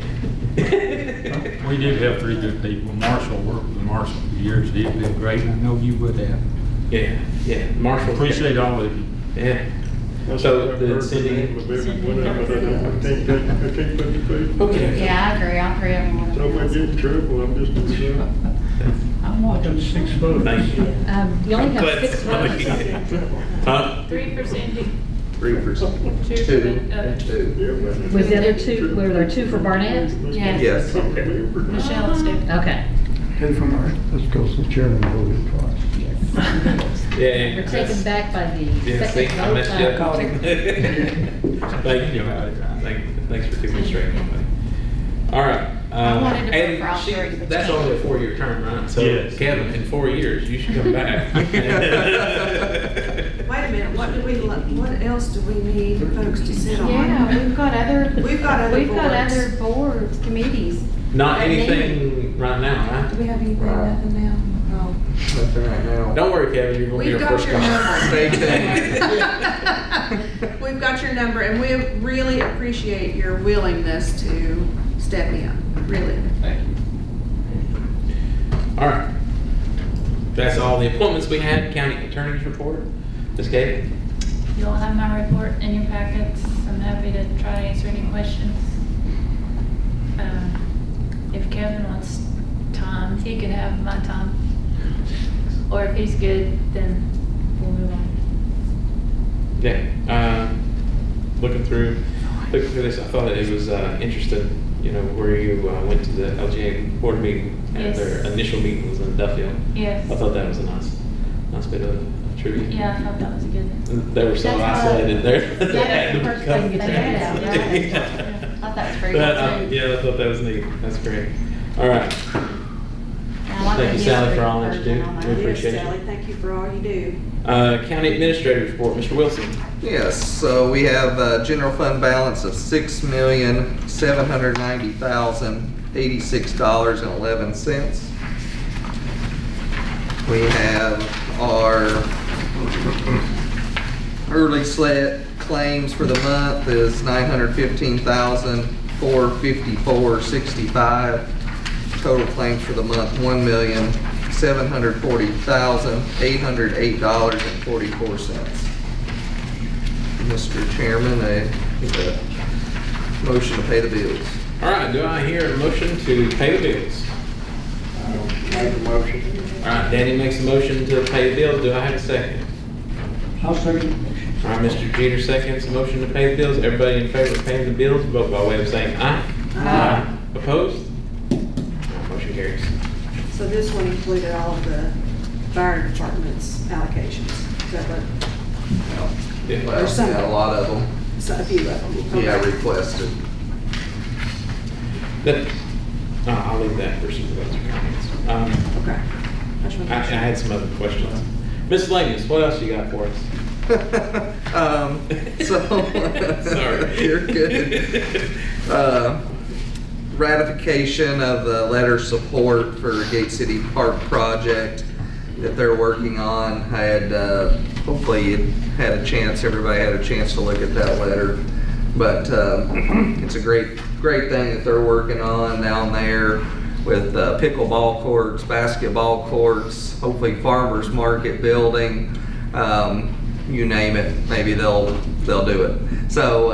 We did have 3 good people. Marshall worked with Marshall for years. He'd been great. I know you would have.
Yeah, Marshall.
Appreciate all of you.
Yeah. So, the Cindy. Okay.
Yeah, I agree, all three of them were.
So if I get in trouble, I'm just, I'm watching 6 votes.
Thank you.
You only have
Glad
6 votes.
somebody- Huh?
3 for Cindy.
3 for
Two.
2.
Uh,
2.
Was the other 2, were there 2 for Barnett?
Yes.
Yes.
Michelle and Steve.
Okay.
Who from her? That's because the chairman voted twice.
Yeah.
You're taken back by the
Yeah, see,
second
I
vote.
messed you up.
caught him.
Thank you. Thanks for keeping me straight. All right.
I wanted to vote
and
for all 3, but
that's
you
only a 4-year term, right? So,
Yes.
Kevin, in 4 years, you should come back.
Wait a minute, what else do we need folks to sit on?
Yeah, we've got other.
We've got other boards.
boards, committees.
Not
That
anything right now, right?
Do we have anything, nothing now? No.
Nothing right now.
Don't worry, Kevin, you're going to be
We've
our
got
first
your
call.
number.
Stay tuned.
We've got your number, and we really appreciate your willingness to step in, really.
Thank you. All right. That's all the appointments we had. County Attorney's report. Ms. Katie?
You'll have my report in your packets. I'm happy to try to answer any questions. If Kevin wants time, he can have my time. Or if he's good, then we'll move on.
Yeah. Looking through this, I thought it was interesting, you know, where you went to the LGA board meeting and
Yes.
their initial meeting was in Duffield.
Yes.
I thought that was a nice bit of tribute.
Yeah, I thought that was good.
They were so
That's
isolated there. They
Yeah,
had to
the first
come
thing you
to
figured out,
town.
yeah.
Yeah.
I thought that was very
But,
good too.
yeah, I thought that was neat. That's great. All right.
I like
Thank
the
you, Sally,
history
for all that you do.
version on
We
that.
appreciate
Yes,
it.
Sally, thank you for all you do.
County Administrator's report, Mr. Wilson.
Yes, so we have a general fund balance of $6,790,086.11. We have our early slate claims for the month is $915,454.65. Total claims for the month, $1,740,808.44. Mr. Chairman, I need a motion to pay the bills.
All right, do I hear a motion to pay the bills?
Make a motion.
All right, Danny makes a motion to pay the bills. Do I have a second?
I'll second the motion.
All right, Mr. Jeter seconds the motion to pay the bills. Everybody in favor of paying the bills, vote by way of saying aye.
Aye.
Opposed? Motion carries.
So this one included all of the fire department's allocations. Is that what?
Yeah.
Well, yeah, a lot of them,
So a few of them.
yeah,
Okay.
requested.
I'll leave that for supervisor comments.
Okay. I just wanted to
I
make sure.
had some other questions. Miscellaneous, what else you got for us? Sorry.
You're good. Ratification of the letter of support for Gate City Park project that they're working on. I had, hopefully you had a chance, everybody had a chance to look at that letter. But it's a great thing that they're working on down there with pickleball courts, basketball courts, hopefully farmers market building. you name it, maybe they'll do it. So,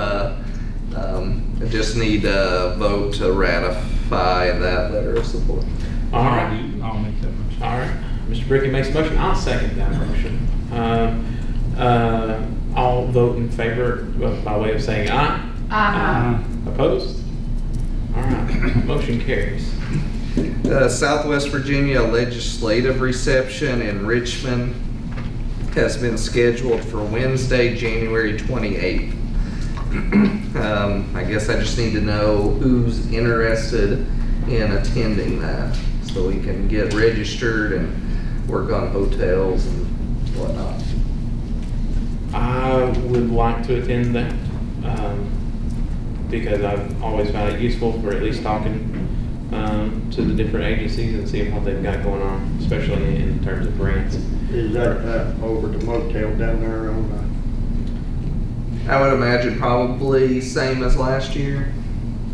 I just need a vote to ratify that letter of support.
All right.
I'll make that motion.
All right, Mr. Bricky makes a motion, I'll second that motion. I'll vote in favor by way of saying aye.
Aye.
Opposed? All right, motion carries.
Southwest Virginia Legislative Reception in Richmond has been scheduled for Wednesday, January 28th. I guess I just need to know who's interested in attending that, so we can get registered and work on hotels and whatnot.
I would like to attend that, because I've always found it useful for at least talking to the different agencies and seeing what they've got going on, especially in terms of grants.
Is that over the motel down there on,
I would imagine probably same as last year.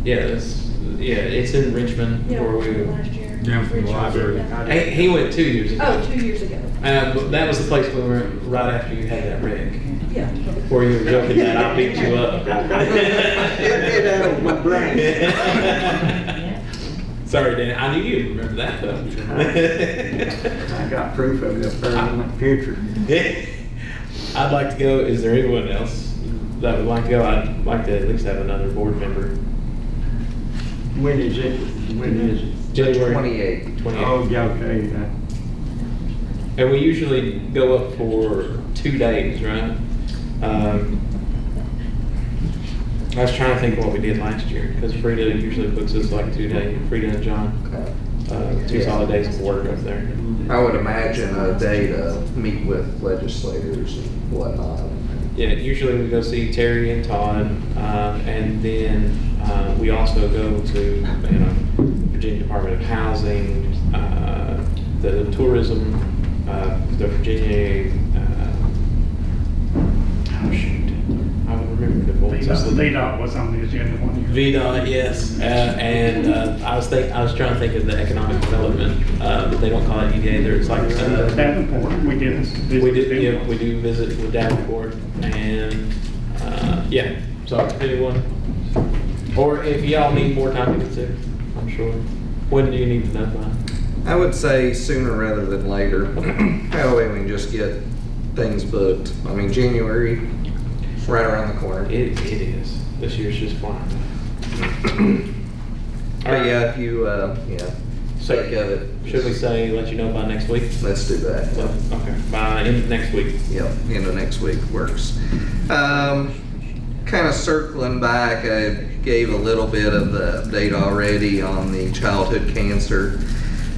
Yeah, it's in Richmond where we.
Down from the library.
He went 2 years ago.
Oh, 2 years ago.
That was the place we were right after you had that wreck,
Yeah.
where you were joking that I beat you up.
Get out of my brain.
Sorry, Dan. I knew you'd remember that though.
I got proof of it up there in the future.
I'd like to go. Is there anyone else that would like to go? I'd like to at least have another board member.
When is it? When is it?
January
28th.
Oh, yeah, okay.
And we usually go up for 2 days, right? I was trying to think what we did last year, because Frida usually puts us like 2 days, Frida and John, 2 solid days of work up there.
I would imagine a day to meet with legislators and whatnot.
Yeah, usually we go see Terry and Todd, and then we also go to Virginia Department of Housing, the tourism, the Virginia. Oh shoot, I would remember the full.
VDOT was on the agenda one year.
VDOT, yes, and I was trying to think of the economic development, but they don't call it EDA. There's like
Davenport, we did visit.
yeah, we do visit with Davenport, and yeah. So if anyone, or if y'all need more time to consider, I'm sure. When do you need to know by?
I would say sooner rather than later. That way we can just get things booked. I mean, January, it's right around the corner.
It is. This year's just flying.
But yeah, if you,
So,
think of it.
Should we say let you know by next week?
Let's do that.
Okay, by end of next week.
Yep, end of next week works. Kind of circling back, I gave a little bit of the update already on the childhood cancer.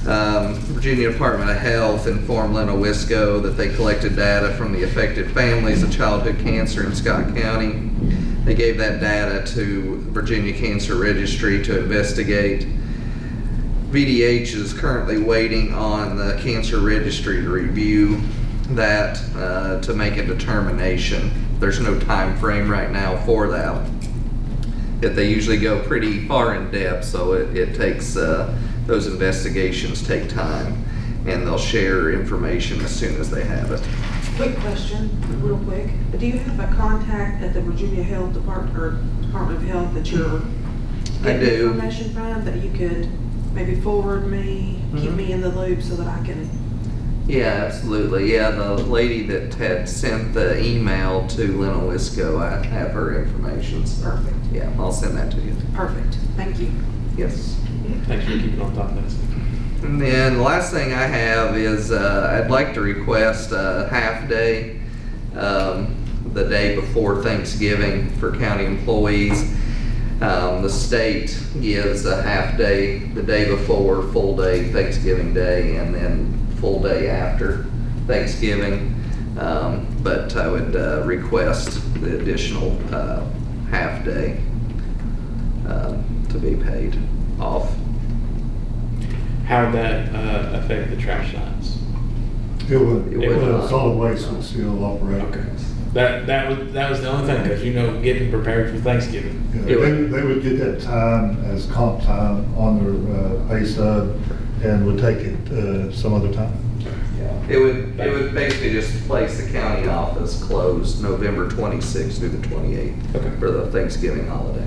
Virginia Department of Health informed Leno Wisco that they collected data from the affected families of childhood cancer in Scott County. They gave that data to Virginia Cancer Registry to investigate. VDH is currently waiting on the Cancer Registry to review that to make a determination. There's no time frame right now for that. Yet they usually go pretty far in depth, so it takes, those investigations take time, and they'll share information as soon as they have it.
Quick question, real quick. Do you have a contact at the Virginia Health Department or Department of Health that you're
I
getting
do.
information from that you could maybe forward me, keep me in the loop so that I can?
Yeah, absolutely. Yeah, the lady that had sent the email to Leno Wisco, I have her information.
Perfect.
Yeah, I'll send that to you.
Perfect. Thank you.
Yes.
Thanks for keeping on top of that.
And then the last thing I have is I'd like to request a half day, the day before Thanksgiving for county employees. The state gives a half day the day before, full day Thanksgiving Day, and then full day after Thanksgiving. But I would request the additional half day to be paid off.
How would that affect the trash sites?
It would,
It would.
solid waste would still operate.
Okay. That was the only thing, because getting prepared for Thanksgiving.
Yeah, they would get that time as comp time on their pay stub and would take it some other time.
It would basically just place the county office closed November 26th through the 28th
Okay.
for the Thanksgiving holiday.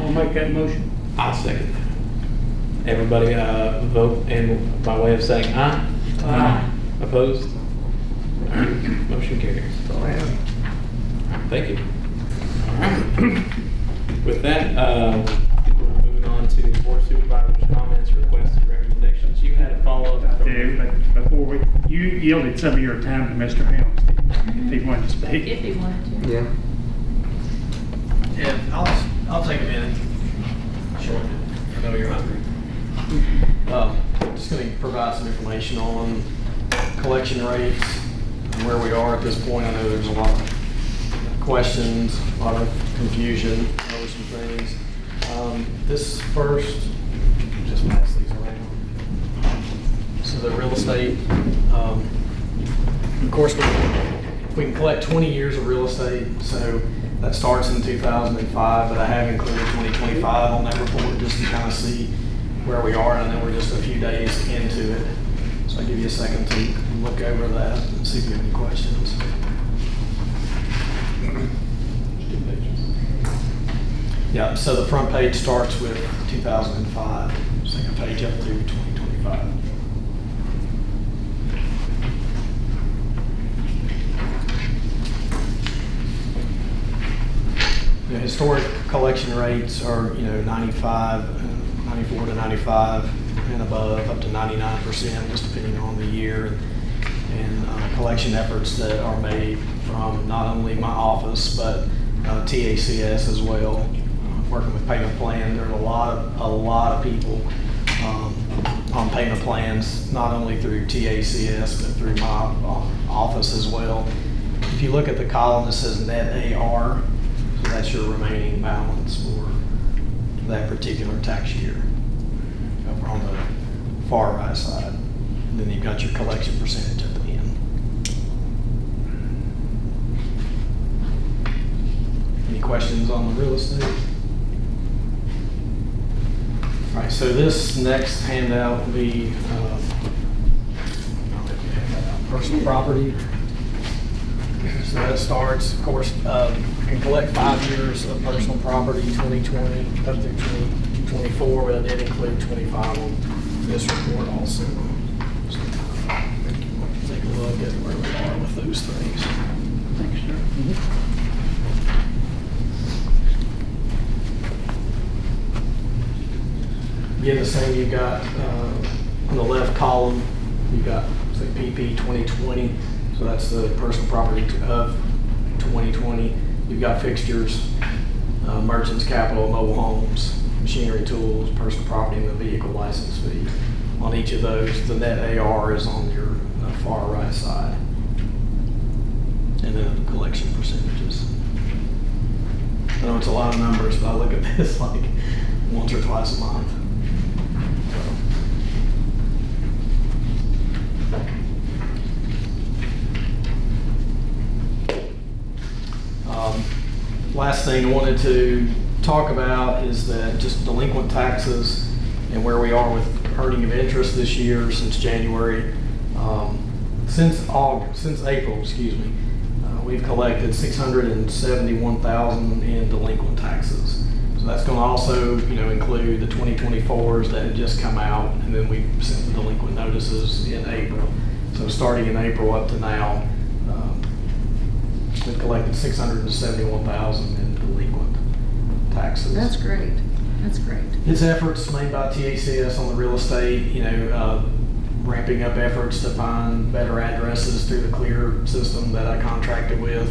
I'll make that motion.
I'll second that. Everybody vote and by way of saying aye.
Aye.
Opposed? All right, motion carries.
That's all I have.
Thank you. All right. With that, we're moving on to Board of Supervisors' comments, requests, and recommendations. You had a follow-up from...
But before you yielded some of your time to Mr. Helms, if he wanted to speak.
If he wanted to.
Yeah.
Yeah, I'll take a minute. Sure. I know you're hungry. I'm just going to provide some information on collection rates and where we are at this point. I know there's a lot of questions, a lot of confusion over some things. This first, just pass these around. So the real estate, of course, we can collect 20 years of real estate, so that starts in 2005, but I have included 2025 on that report just to kind of see where we are, and I know we're just a few days into it. So I'll give you a second to look over that and see if you have any questions. Yeah, so the front page starts with 2005, second page up to 2025. The historic collection rates are, 95, 94 to 95 and above, up to 99%, just depending on the year. And collection efforts that are made from not only my office, but TACS as well. Working with payment plan, there are a lot of people on payment plans, not only through TACS, but through my office as well. If you look at the column that says net AR, so that's your remaining balance for that particular tax year over on the far right side. And then you've got your collection percentage at the end. Any questions on the real estate? All right, so this next handout will be personal property. So that starts, of course, you can collect 5 years of personal property, 2020 up through 2024, but I did include 25 on this report also. So, take a look at where we are with those things.
Thanks, sir.
Again, the same, you've got on the left column, you've got say PP 2020, so that's the personal property of 2020. You've got fixtures, merchants, capital, mobile homes, machinery, tools, personal property, and the vehicle license fee. On each of those, the net AR is on your far right side. And then the collection percentages. I know it's a lot of numbers, but I look at this like once or twice a month. Last thing I wanted to talk about is that just delinquent taxes and where we are with earning of interest this year since January. Since April, we've collected $671,000 in delinquent taxes. So that's going to also, include the 2024s that had just come out, and then we sent the delinquent notices in April. So starting in April up to now, we've collected $671,000 in delinquent taxes.
That's great. That's great.
It's efforts made by TACS on the real estate, ramping up efforts to find better addresses through the Clear system that I contracted with.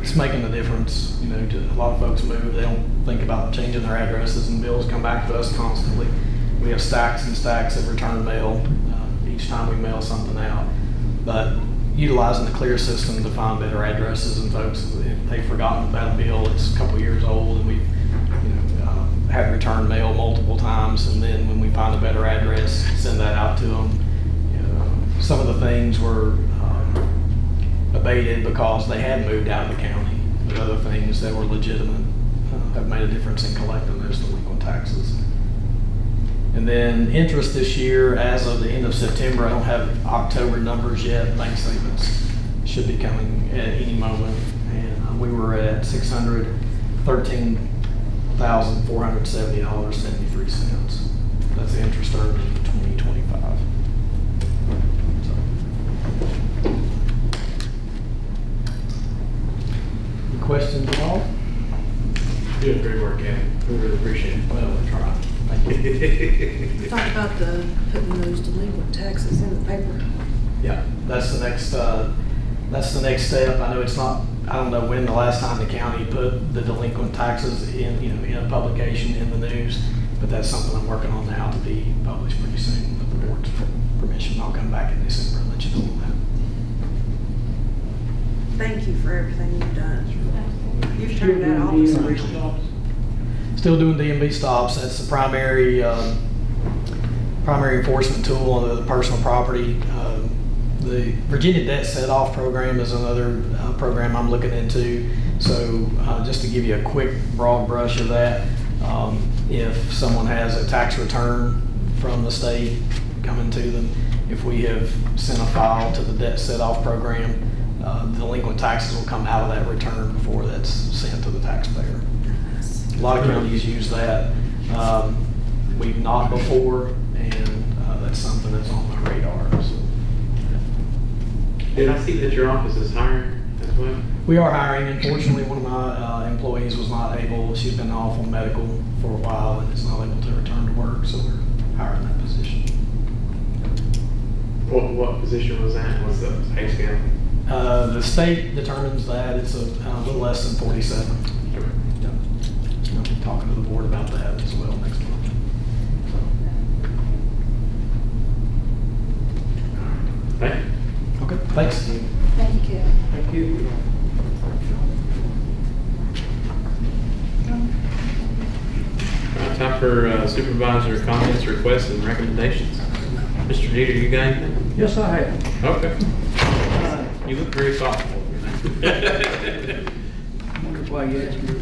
It's making a difference. A lot of folks move, they don't think about changing their addresses, and bills come back to us constantly. We have stacks and stacks of return mail each time we mail something out. But utilizing the Clear system to find better addresses, and folks, if they've forgotten about a bill that's a couple years old, and we've had return mail multiple times, and then when we find a better address, send that out to them. Some of the things were abated because they had moved out of the county, but other things that were legitimate have made a difference in collecting those delinquent taxes. And then interest this year, as of the end of September, I don't have October numbers yet. Bank statements should be coming at any moment. And we were at $613,470.73. That's the interest earned in 2025. Any questions at all?
Doing great work, Kevin. We really appreciate it.
Well, we're trying. Thank you.
Talk about putting those delinquent taxes in the paper.
Yeah, that's the next step. I know it's not, I don't know when the last time the county put the delinquent taxes in, in a publication in the news, but that's something I'm working on now to be published pretty soon with the board's permission. I'll come back in December and let you know on that.
Thank you for everything you've done. You've turned that office around.
Still doing DMV stops. That's the primary enforcement tool under the personal property. The Virginia Debt Set-Off program is another program I'm looking into. So just to give you a quick broad brush of that, if someone has a tax return from the state coming to them, if we have sent a file to the Debt Set-Off program, delinquent taxes will come out of that return before that's sent to the taxpayer. A lot of counties use that. We've not before, and that's something that's on my radar. So.
Did I see that your office is hiring as well?
We are hiring. Unfortunately, one of my employees was not able. She's been off on medical for a while and is not able to return to work, so we're hiring that position.
What position was that? What's the pay scale?
The state determines that it's a little less than 47. I'll be talking to the board about that as well next month.
Thank you.
Okay, thanks.
Thank you, Kevin.
Thank you.
Time for supervisor comments, requests, and recommendations. Mr. Jeter, you got anything?
Yes, I have.
Okay. You look very thoughtful.
Wonder why you asked me.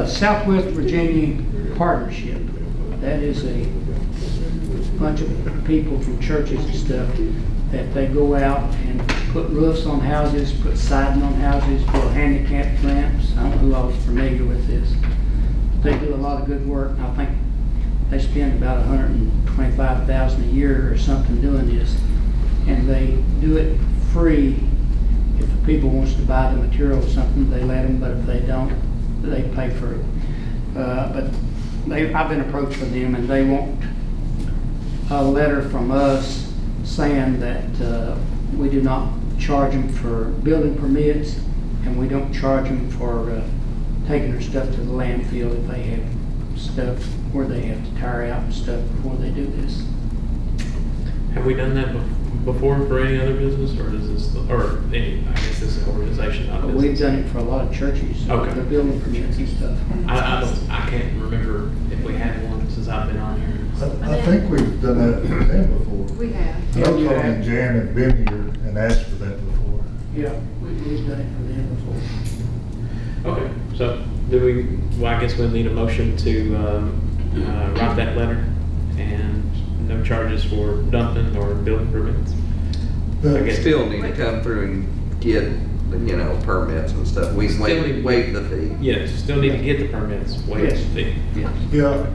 Southwest Virginia Partnership. That is a bunch of people from churches and stuff that they go out and put roofs on houses, put siding on houses, build handicap ramps. I don't know who all is familiar with this. They do a lot of good work. I think they spend about $125,000 a year or something doing this, and they do it free. If the people wants to buy the material or something, they let them, but if they don't, they pay for it. But I've been approached for them, and they want a letter from us saying that we do not charge them for building permits, and we don't charge them for taking their stuff to the landfill if they have stuff where they have to tire out and stuff before they do this.
Have we done that before for any other business, or is this, or any, I guess this is an organization, not a
But
business?
we've done it for a lot of churches.
Okay.
The building permits and stuff.
I can't remember if we had one since I've been on here.
I think we've done that for them before.
We have.
I know Tony and Jan have been here and asked for that before.
Yeah, we've done it for them before.
Okay, so I guess we'll need a motion to write that letter and no charges for dumping or building permits. I guess
Still need to come through and get, permits and stuff. We
Still need-
waive the fee.
yes, still need to get the permits, waive the fee.
Yeah,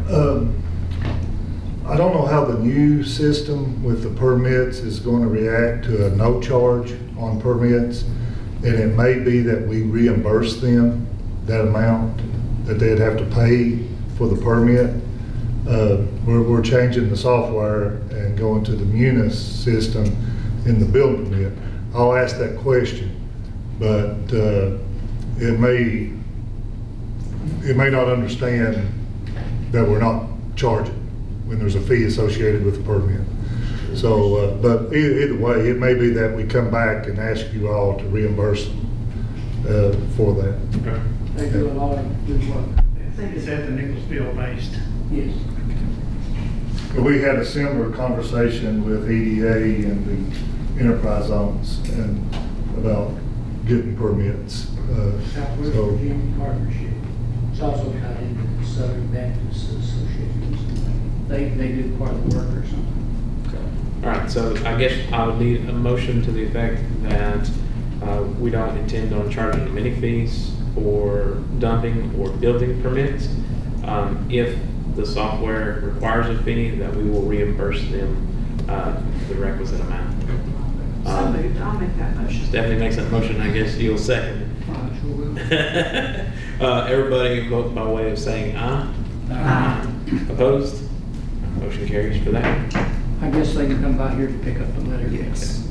I don't know how the new system with the permits is going to react to a no charge on permits. And it may be that we reimburse them that amount that they'd have to pay for the permit. We're changing the software and going to the Munis system in the building permit. I'll ask that question, but it may not understand that we're not charging when there's a fee associated with the permit. So, but either way, it may be that we come back and ask you all to reimburse them for that.
Okay.
They do a lot of good work.
Is that the Nicholasville based?
Yes.
We had a similar conversation with EDA and the enterprise zones and about getting permits.
Southwest
So,
Virginia Partnership. It's also tied into the Southern Baptist Association. they do part of the work or something.
All right, so I guess I would need a motion to the effect that we don't intend on charging them any fees for dumping or building permits. If the software requires a fee, that we will reimburse them the requisite amount.
So moved, I'll make that motion.
Stephanie makes that motion, I guess you'll second it.
I sure will.
Everybody vote by way of saying aye.
Aye.
Opposed? Motion carries for that.
I guess they can come by here to pick up the letter.
Yes.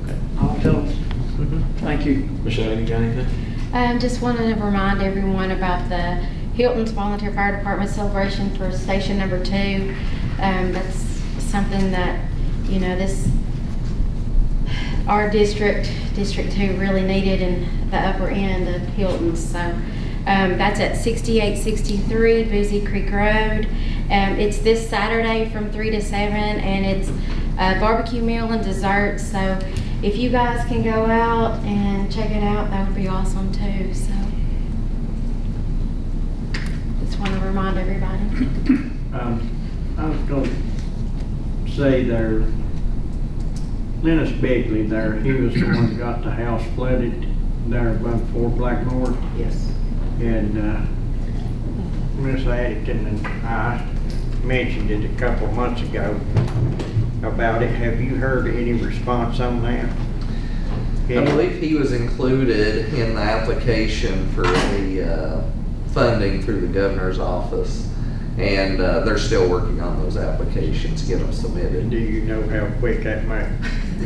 Okay.
I'll tell them. Thank you.
Michelle, you got anything?
Just wanted to remind everyone about the Hilton's Volunteer Fire Department celebration for station number 2. That's something that, you know, our District 2 really needed in the upper end of Hilton's. So that's at 6863 Boozy Creek Road. It's this Saturday from 3 to 7, and it's a barbecue meal and dessert. So if you guys can go out and check it out, that would be awesome too. So just want to remind everybody.
I was going to say there, Lennis Begley there, he was the one that got the house flooded there above Fort Blackmore.
Yes.
And Miss Addington and I mentioned it a couple months ago about it. Have you heard any response on that?
I believe he was included in the application for the funding through the governor's office, and they're still working on those applications, get them submitted.
Do you know how quick that might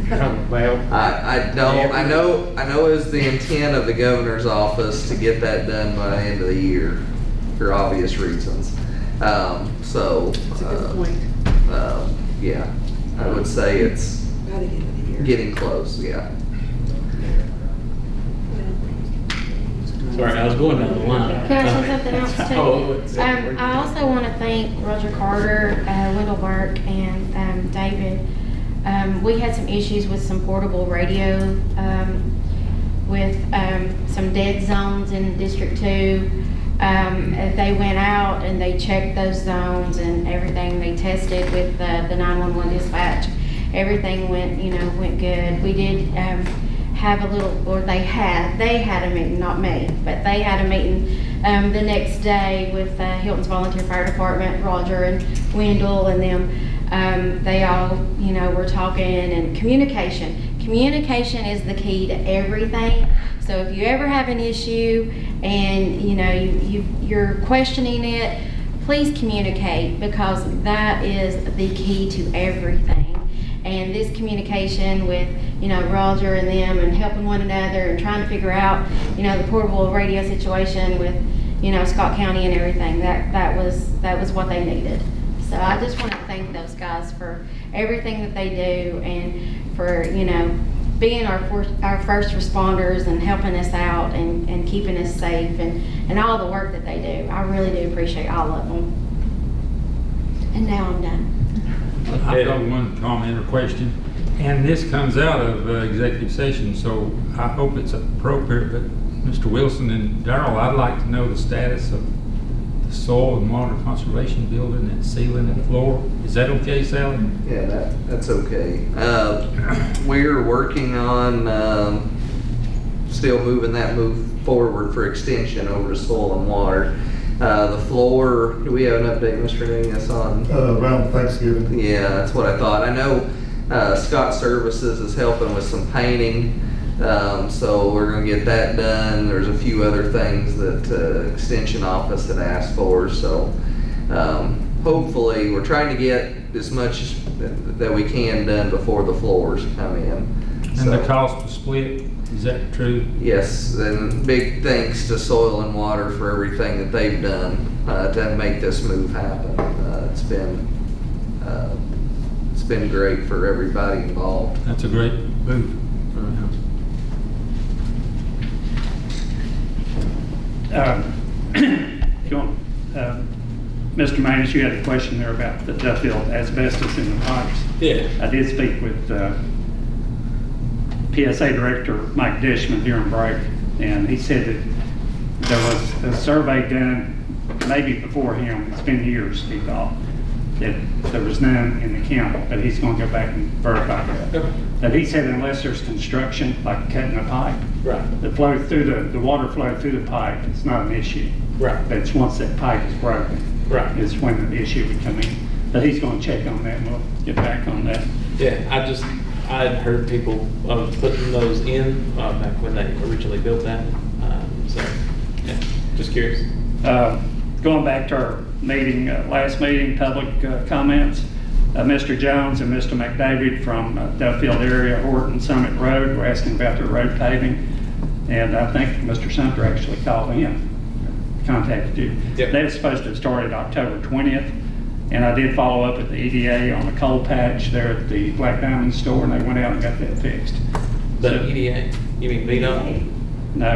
come about?
I don't. I know it was the intent of the governor's office to get that done by the end of the year, for obvious reasons. So,
That's a good point.
yeah, I would say it's
By the end of the year.
getting close. Yeah.
Sorry, I was going down the line.
Can I say something else too?
Oh,
I also want to thank Roger Carter, Wendell Burke, and David. We had some issues with some portable radio, with some dead zones in District 2. They went out and they checked those zones and everything. They tested with the 911 dispatch. Everything went good. We did have a little, or they had a meeting, not me, but they had a meeting the next day with Hilton's Volunteer Fire Department, Roger and Wendell and them. They all, were talking, and communication. Communication is the key to everything. So if you ever have an issue and you're questioning it, please communicate, because that is the key to everything. And this communication with Roger and them, and helping one another and trying to figure out the portable radio situation with Scott County and everything, that was what they needed. So I just want to thank those guys for everything that they do, and for being our first responders and helping us out and keeping us safe, and all the work that they do. I really do appreciate all of them. And now I'm done.
I've got one comment or question, and this comes out of executive session, so I hope it's appropriate, but Mr. Wilson and Darrell, I'd like to know the status of the soil and water conservation building and ceiling and floor. Is that okay, Sally?
Yeah, that's okay. We're working on still moving that forward for extension over to soil and water. The floor, do we have an update, Mr. Nunez, on?
Around Thanksgiving.
Yeah, that's what I thought. I know Scott Services is helping with some painting, so we're going to get that done. There's a few other things that Extension Office had asked for, so hopefully we're trying to get as much that we can done before the floors come in.
And the cost was split, is that true?
Yes, and big thanks to Soil and Water for everything that they've done to make this move happen. It's been great for everybody involved.
That's a great move.
Mr. Manus, you had a question there about the Duffield asbestos in the pipes.
Yeah.
I did speak with PSA Director Mike Dishman during break, and he said that there was a survey done maybe before him. It's been years, he thought. that there was none in the county, but he's gonna go back and verify that.
Okay.
But he said unless there's construction, like cutting a pipe,
Right.
the flow through the water flow through the pipe, it's not an issue.
Right.
But it's once that pipe is broken,
Right.
is when the issue would come in. But he's gonna check on that, and we'll get back on that.
Yeah, I had heard people putting those in back when they originally built that. So, yeah, just curious.
Going back to our meeting, last meeting, public comments, Mr. Jones and Mr. McDavid from Duffield area, Horton Summit Road, were asking about their road paving. And I think Mr. Sumter actually called in, contacted you.
Yep.
They were supposed to have started October 20th. And I did follow up at the EDA on the coal patch there at the Black Diamond store, and they went out and got that fixed.
The
So-
EDA? You mean VDOT?
No,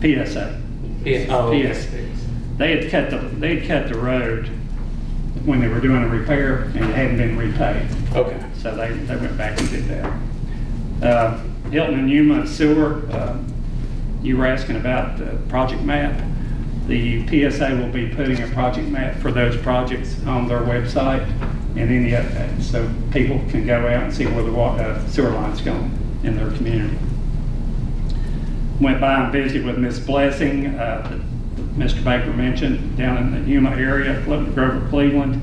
PSA.
Yeah. Oh, okay.
PSA. They had cut the road when they were doing a repair, and it hadn't been repaved.
Okay.
So they went back and did that. Hilton and Yuma Sewer, you were asking about the project map. The PSA will be putting a project map for those projects on their website and any updates, so people can go out and see where the sewer line's going in their community. Went by and visited with Miss Blessing, that Mr. Baker mentioned, down in the Yuma area, Grover, Cleveland,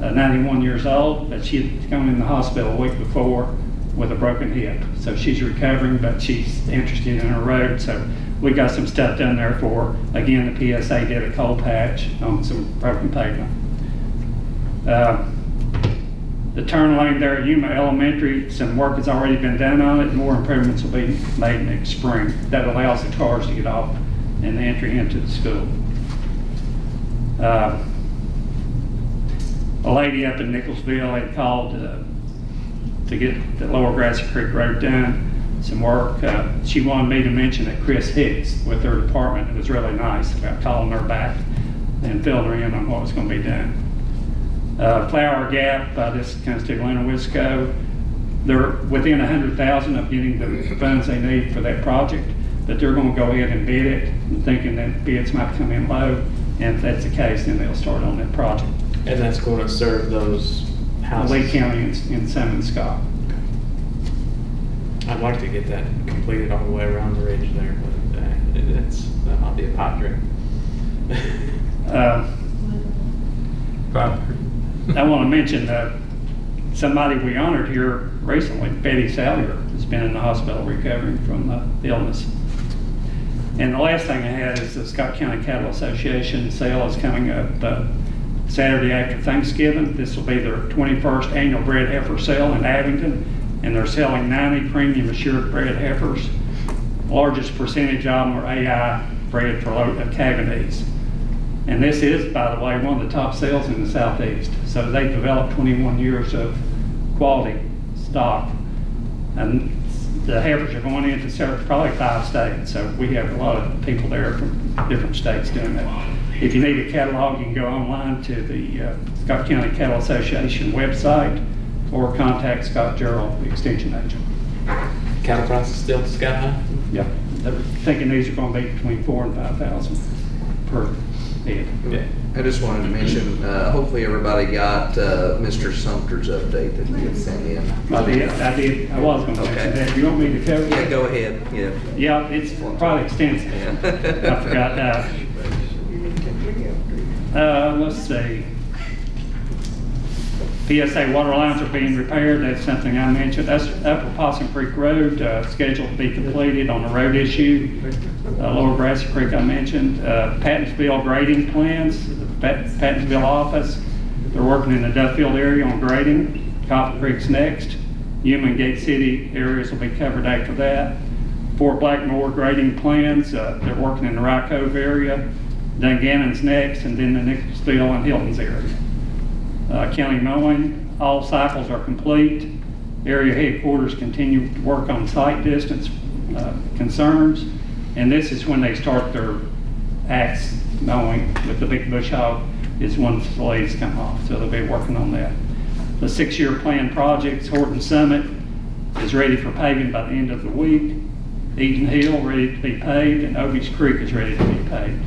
91 years old, but she had gone in the hospital a week before with a broken hip. So she's recovering, but she's interested in her road, so we got some stuff done there for her. Again, the PSA did a coal patch on some broken pavement. The turn lane there at Yuma Elementary, some work has already been done on it. More improvements will be made next spring. That allows the cars to get off and the entry into the school. A lady up in Nicholsville had called to get the Lower Grassy Creek Road done, some work. She wanted me to mention that Chris Hicks with their department was really nice about calling her back and filled her in on what was going to be done. Flower Gap, this comes to Atlanta Wisco. They're within 100,000 of getting the funds they need for that project, but they're going to go ahead and bid it, thinking that bids might come in low, and if that's the case, then they'll start on that project.
And that's going to serve those houses?
Lee County and Sam and Scott.
I'd like to get that completed all the way around the ridge there, but that might be a pipe dream.
I want to mention somebody we honored here recently, Betty Salyer, has been in the hospital recovering from the illness. And the last thing I had is the Scott County Cattle Association sale is coming up Saturday after Thanksgiving. This will be their 21st annual bred heifer sale in Abingdon, and they're selling 90 premium assured bred heifers. Largest percentage of them are AI bred for Cabernet. And this is, by the way, one of the top sales in the Southeast. So they developed 21 years of quality stock. And the heifers are going into probably 5 states. So we have a lot of people there from different states doing that. If you need a catalog, you can go online to the Scott County Cattle Association website or contact Scott Gerald, the extension agent.
Cattle prices still sky high?
Yeah, they're thinking these are going to be between 4,000 and 5,000 per head.
Yeah.
I just wanted to mention, hopefully everybody got Mr. Sumter's update that he had sent in.
I did. I was going to mention that. You want me to cover
Yeah,
it?
go ahead, yeah.
Yeah, it's probably extensive.
Yeah.
I forgot that. Let's see. PSA water lines are being repaired. That's something I mentioned. That's Upper Possum Creek Road, scheduled to be completed on the road issue. Lower Grassy Creek I mentioned. Pattinsville grading plans, the Pattinsville office. They're working in the Duffield area on grading. Copper Creek's next. Yuma and Gate City areas will be covered after that. Fort Blackmore grading plans. They're working in the Rye Cove area. Dungannon's next, and then the Nicholsville and Hilton's area. County mowing, all cycles are complete. Area headquarters continue to work on site distance concerns, and this is when they start their axe mowing with the big bush hog is once the leaves come off, so they'll be working on that. The 6-year plan projects, Horton Summit is ready for paving by the end of the week. Eden Hill ready to be paved, and Obies Creek is ready to be paved.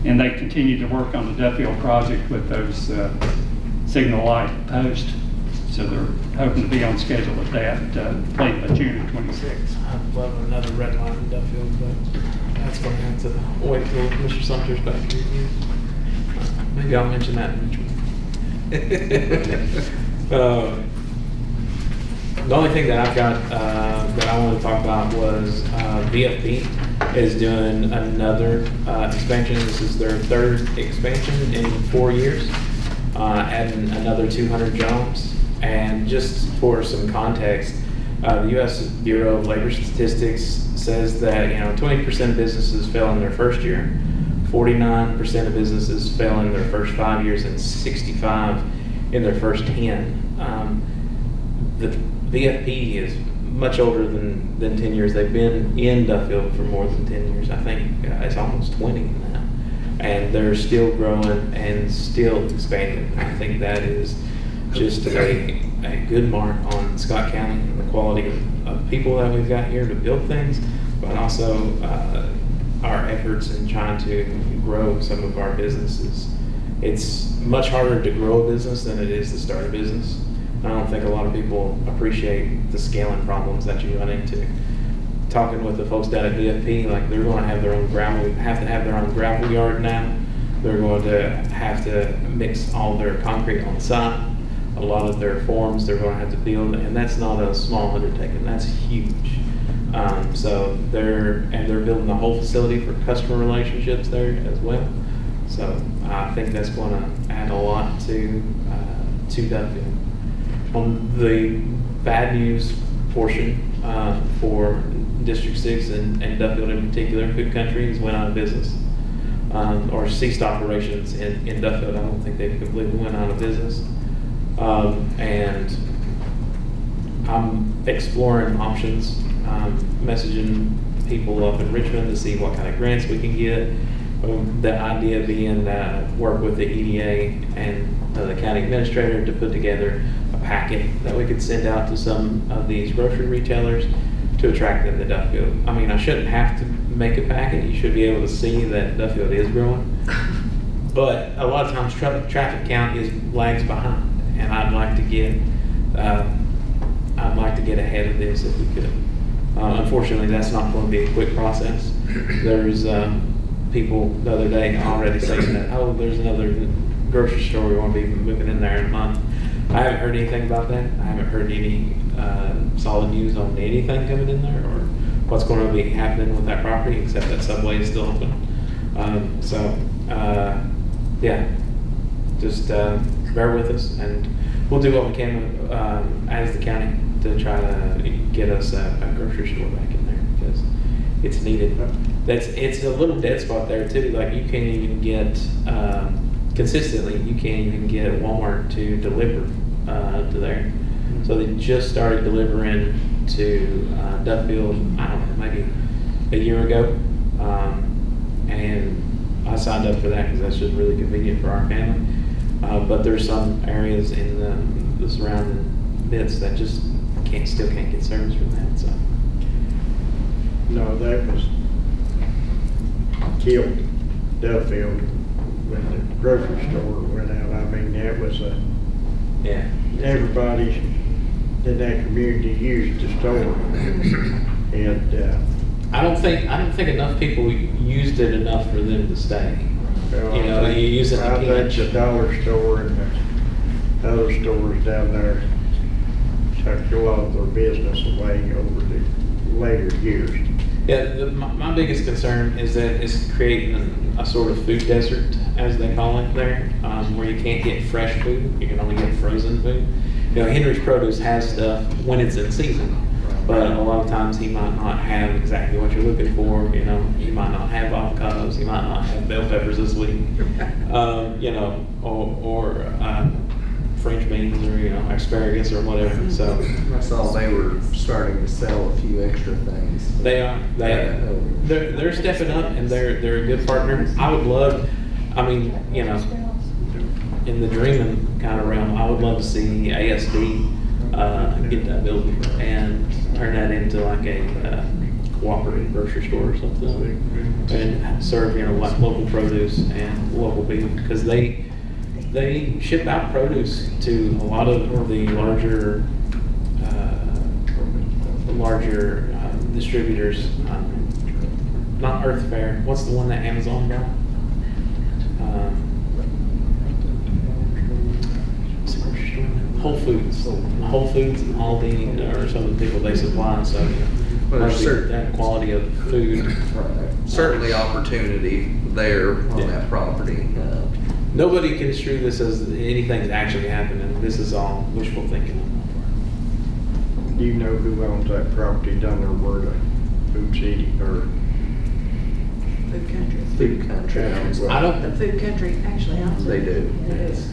And they continue to work on the Duffield project with those signal light posts. So they're hoping to be on schedule with that late by June of 26.
I'd love another red line in Duffield, but that's going to have to wait till Mr. Sumter's back here again. Maybe I'll mention that in Richmond. The only thing that I've got that I want to talk about was VFP is doing another expansion. This is their third expansion in 4 years, adding another 200 jobs. And just for some context, the U.S. Bureau of Labor Statistics says that 20% of businesses fail in their first year, 49% of businesses fail in their first 5 years, and 65 in their first 10. The VFP is much older than 10 years. They've been in Duffield for more than 10 years. I think it's almost 20 now. And they're still growing and still expanding. I think that is just a good mark on Scott County and the quality of people that we've got here to build things, but also our efforts in trying to grow some of our businesses. It's much harder to grow a business than it is to start a business. I don't think a lot of people appreciate the scaling problems that you run into. Talking with the folks down at VFP, like they're going to have their own gravel yard now. They're going to have to mix all their concrete on site. A lot of their forms they're going to have to build, and that's not a small undertaking. That's huge. So they're building the whole facility for customer relationships there as well. So I think that's going to add a lot to Duffield. On the bad news portion for District 6 and Duffield in particular, Food Country has went out of business. Or ceased operations in Duffield. I don't think they've completely went out of business. And I'm exploring options, messaging people up in Richmond to see what kind of grants we can get. The idea being work with the EDA and the county administrator to put together a packet that we could send out to some of these grocery retailers to attract them to Duffield. I mean, I shouldn't have to make a packet. You should be able to see that Duffield is growing. But a lot of times traffic count lags behind. And I'd like to get ahead of this if we could. Unfortunately, that's not going to be a quick process. There's people the other day already saying that, oh, there's another grocery store we want to be moving in there in a month. I haven't heard anything about that. I haven't heard any solid news on anything coming in there or what's going to be happening with that property, except that Subway is still open. Yeah, just bear with us, and we'll do what we can as the county to try to get us a grocery store back in there because it's needed. It's a little dead spot there too. Like you can't even get consistently. You can't even get Walmart to deliver to there. So they just started delivering to Duffield. I don't know, maybe a year ago, and I signed up for that because that's just really convenient for our family. But there's some areas in the surrounding bits that just still can't get service from that. So
No, that was killed Duffield when the grocery store went out. I mean, that was everybody in that community used the store, and
I don't think enough people used it enough for them to stay. You use it.
I think the dollar store and the other stores down there took a lot of their business away over the later years.
Yeah, my biggest concern is that it's creating a sort of food desert, as they call it there, where you can't get fresh food. You can only get frozen food. Henry's Produce has stuff when it's in season, but a lot of times he might not have exactly what you're looking for. He might not have avocados. He might not have bell peppers this week. Or French beans or asparagus or whatever. So
I saw they were starting to sell a few extra things.
They are. They're stepping up, and they're a good partner. I would love. I mean, in the dreaming kind of realm, I would love to see ASD get that building and turn that into like a cooperative grocery store or something, and serve, like local produce and local beef, because they ship out produce to a lot of the larger distributors. Not Earth Fare. What's the one that Amazon bought? Whole Foods. Whole Foods and Aldi are some of the people they supply, so that quality of food.
Certainly opportunity there on that property.
Nobody can construe this as anything's actually happening. This is all wishful thinking.
Do you know who owns that property down there where the Food City or
Food Country.
Food Country.
I don't.
The Food Country actually owns it.
They do.
It is.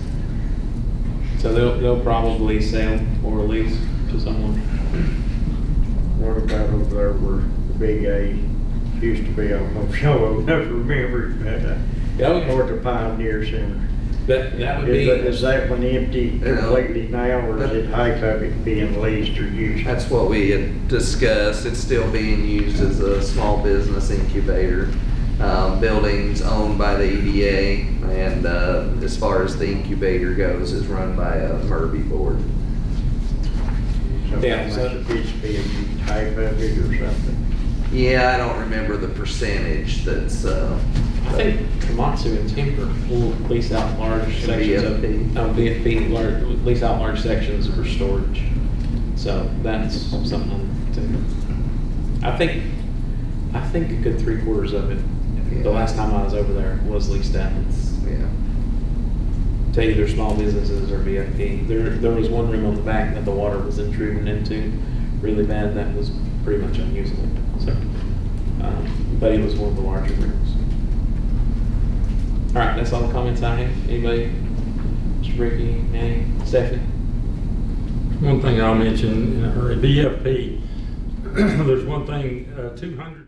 So they'll probably sell or lease to someone.
what about over there where the Big A used to be? I don't know if y'all will never remember it, but north of Pioneer Center.
That would be.
Is that one empty completely now, or is it half of it being leased or used?
That's what we had discussed. It's still being used as a small business incubator. Buildings owned by the EDA, and as far as the incubator goes, is run by a Murby board.
So
Yeah, so-
it used to be used half of it or something.
Yeah, I don't remember the percentage that's,
I think Komatsu and Tinker will lease out large sections of BFP, lease out large sections for storage. So that's something to. I think a good 3/4 of it. The last time I was over there was leased out.
yeah.
To either small businesses or BFP. There was one room on the back that the water was intruding into really bad. That was pretty much unusable. So, but it was one of the larger rooms. All right, that's all the comments I have. Anybody? Mr. Ricky, Manny, Stephanie?
One thing I'll mention in a hurry, BFP, there's one thing, 200.